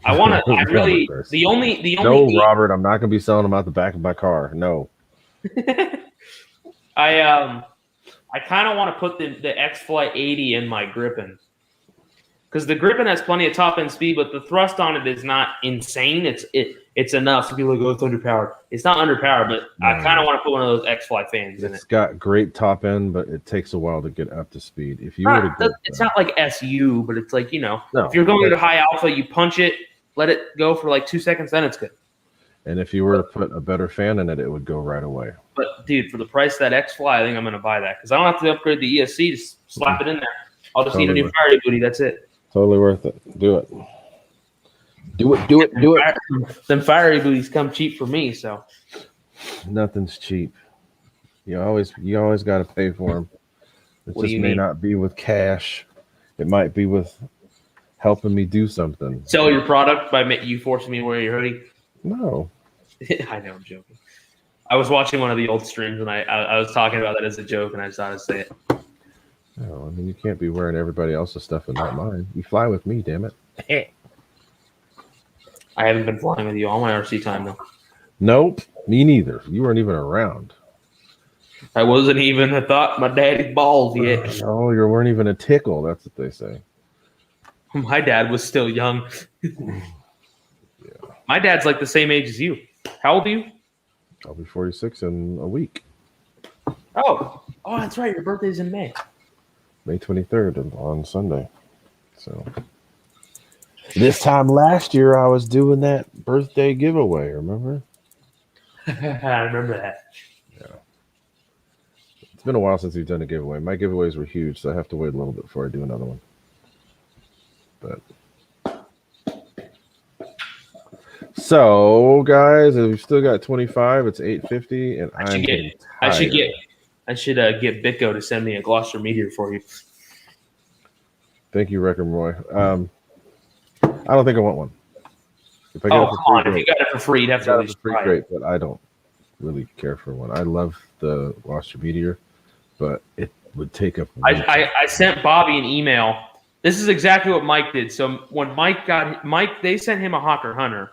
I want to. I really. The only. No, Robert, I'm not going to be selling them out the back of my car. No. I kind of want to put the X-Flight 80 in my Gripen. because the Griffin has plenty of top end speed, but the thrust on it is not insane. It's enough. So people go, it's underpowered. It's not underpowered, but I kind of want to put one of those X-Fly fans in it. It's got great top end, but it takes a while to get up to speed. If you were to go, It's not like SU, but it's like, No, if you're going to high alpha, you punch it, let it go for like 2 seconds, then it's good. and if you were to put a better fan in it, it would go right away. But dude, for the price of that X-Fly, I think I'm going to buy that because I don't have to upgrade the ESC. Just slap it in there. I'll just need a new fiery booty. That's it. Totally worth it. Do it. Do it. Them fiery booties come cheap for me, so Nothing's cheap. You always got to pay for them. It What do just you may mean? not be with cash. It might be with helping me do something. sell your product by you forcing me to wear your hoodie. No. I know, I'm joking. I was watching one of the old streams and I was talking about that as a joke, and I just thought I'd say it. No, I mean, you can't be wearing everybody else's stuff and not mine. You fly with me, damn it. I haven't been flying with you all my RC time though. Nope, me neither. You weren't even around. I wasn't even a thought my daddy's balls yet. Oh, you weren't even a tickle. That's what they say. My dad was still young. My dad's like the same age as you. How old are you? I'll be 46 in a week. Oh, that's right. Your birthday's in May. May 23rd on Sunday. So this time last year, I was doing that birthday giveaway. Remember? I remember that. It's been a while since we've done a giveaway. My giveaways were huge, so I have to wait a little bit before I do another one. But so, guys, we've still got 25. It's 8:50, and I should get Bitco to send me a Gloucester meteor for you. Thank you, Wreck 'em Roy. I don't think I want one. If I get it Come for on! free, If you got it for free, you'd have to at least try it. great, but I don't really care for one. I love the Gloucester meteor, but it would take up. I sent Bobby an email. This is exactly what Mike did. So when Mike, they sent him a Hawker Hunter,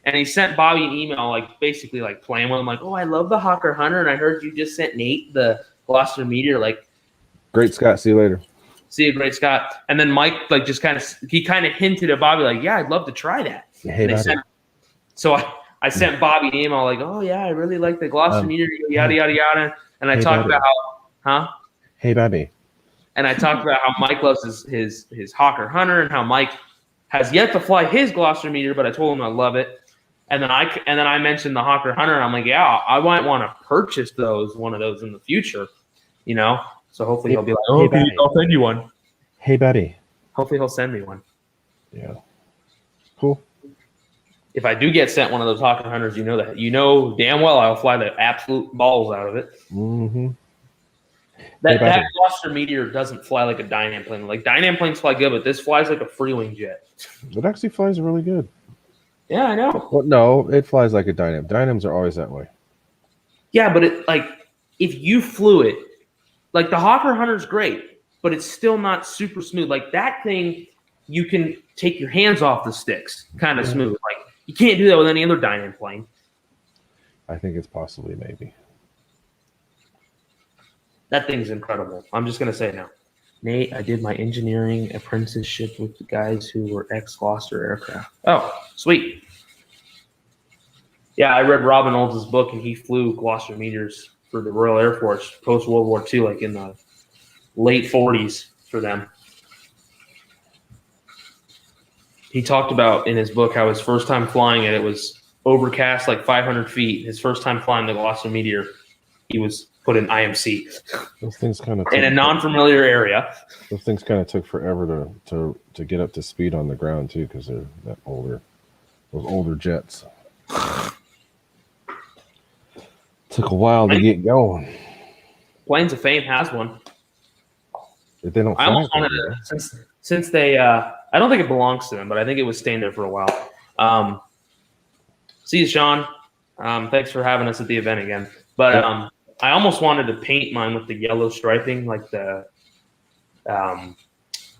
and he sent Bobby an email, like basically like playing with him, like, "Oh, I love the Hawker Hunter, and I heard you just sent Nate the Gloucester meteor. Like, Great, Scott. See you later. see you, great Scott." And then Mike like just kind of hinted at Bobby, like, "Yeah, I'd love to try that." Hey, buddy. So I sent Bobby an email like, "Oh yeah, I really like the Gloucester meteor, yada yada yada," and I Hey, talked buddy. about how, Hey, Bobby. And I talked about how Mike loves his Hawker Hunter and how Mike has yet to fly his Gloucester meteor, but I told him I love it. And then I mentioned the Hawker Hunter, and I'm like, yeah, I might want to purchase one of those in the future, So hopefully he'll be like, Hey, buddy. I'll send you one. Hey, buddy. Hopefully he'll send me one. Yeah. Cool. If I do get sent one of those Hawker Hunters, you know that. You know damn well I'll fly the absolute balls out of it. Mm-hmm. That Gloucester meteor doesn't fly like a Dynam plane. Like Dynam planes fly good, but this flies like a free-wing jet. It actually flies really good. Yeah, I know. Well, no, it flies like a Dynam. Dynams are always that way. Yeah, but if you flew it, like the Hawker Hunter's great, but it's still not super smooth. Like that thing, you can take your hands off the sticks, kind of smooth. Like you can't do that with any other Dynam plane. I think it's possibly maybe. That thing's incredible. I'm just gonna say it now. Nate, I did my engineering apprenticeship with the guys who were ex-Gloucester aircraft. Oh, sweet. Yeah, I read Robin Olds' book, and he flew Gloucester meteors for the Royal Air Force post-World War II, like in the late 40s for them. He talked about in his book how his first time flying it was overcast like 500 feet. His first time flying the Gloucester meteor, he was put in IMC Those things kind of in a non-familiar area. Those things kind of took forever to get up to speed on the ground too, because they're those older jets. Took a while to get going. Planes of Fame has one. If they don't I fly almost it, wanted to, since they, I don't think it belongs to them, but I think it was staying there for a while. See you, Sean. Thanks for having us at the event again. But I almost wanted to paint mine with the yellow striping, like the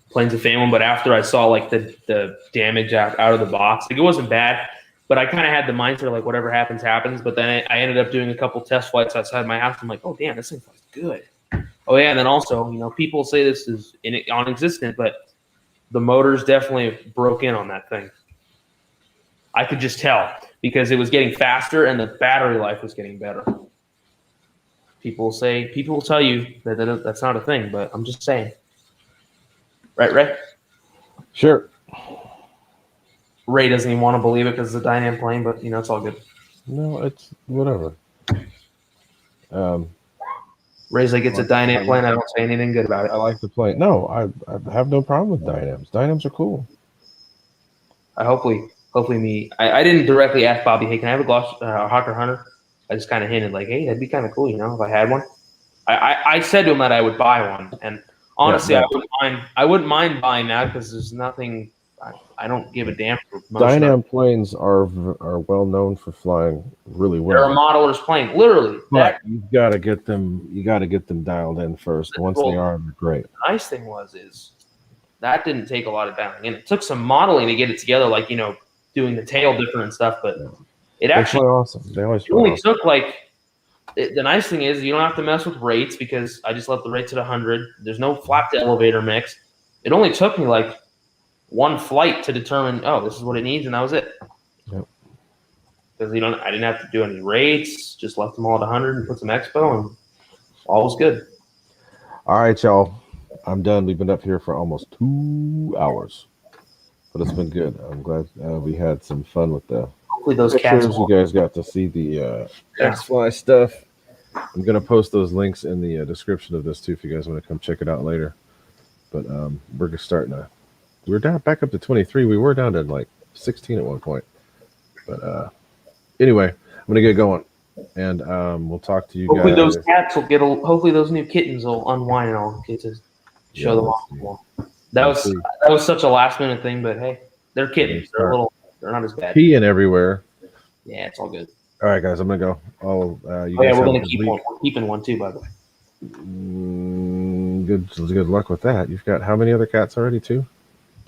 Planes of Fame one. But after I saw like the damage out of the box, like it wasn't bad. But I kind of had the mindset like whatever happens, happens. But then I ended up doing a couple test flights outside my house. I'm like, oh damn, this thing flies good. Oh yeah, and then also, people say this is non-existent, but the motors definitely broke in on that thing. I could just tell because it was getting faster and the battery life was getting better. People will tell you that that's not a thing, but I'm just saying. Right, Ray? Sure. Ray doesn't even want to believe it because it's a Dynam plane, but it's all good. No, it's whatever. Ray's like, it's a Dynam plane. I don't say anything good about it. I like the plane. No, I have no problem with Dynams. Dynams are cool. Hopefully I didn't directly ask Bobby, hey, can I have a Hawker Hunter? I just kind of hinted like, hey, that'd be kind of cool, if I had one. I said to him that I would buy one, and honestly, Yeah, I wouldn't mind buying that because there's nothing. I don't give a damn for Dynam planes are well known for flying really well. They're a modeler's plane, literally. But you've got to get them. You got to get them dialed in first. Once they are, they're great. The nice thing is that didn't take a lot of dialing in. It took some modeling to get it together, like doing the tail different and stuff. But it actually awesome. They always only took the nice thing is you don't have to mess with rates because I just left the rates at 100. There's no flap to elevator mix. It only took me one flight to determine, this is what it needs, and that was it. Yep. Because I didn't have to do any rates, just left them all at 100 and put some expo, and all was good. All right, y'all. I'm done. We've been up here for almost 2 hours, but it's been good. I'm glad we had some fun with the Hopefully those cats. You guys got to see the X-Fly stuff. I'm gonna post those links in the description of this too, if you guys want to come check it out later. But we're just starting to. We're down back up to 23. We were down to 16 at one point. But anyway, I'm gonna get going, and we'll talk to you hopefully guys. Those cats will hopefully those new kittens will unwind and I'll get to show them off. That was such a last minute thing, but hey, they're kittens. They're not as bad. Peeing everywhere. Yeah, it's all good. All right, guys, I'm gonna go. We're gonna keep one. We're keeping one too, by the way. Good luck with that. You've got how many other cats already? 2?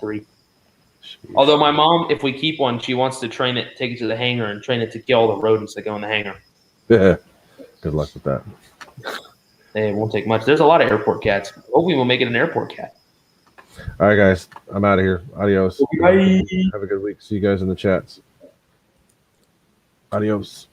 3. Jeez. Although my mom, if we keep one, she wants to train it, take it to the hangar, and train it to kill all the rodents that go in the hangar. Good luck with that. It won't take much. There's a lot of airport cats. Hopefully, we'll make it an airport cat. All right, guys, I'm out of here. Adios. Bye. Have a good week. See you guys in the chats. Adios.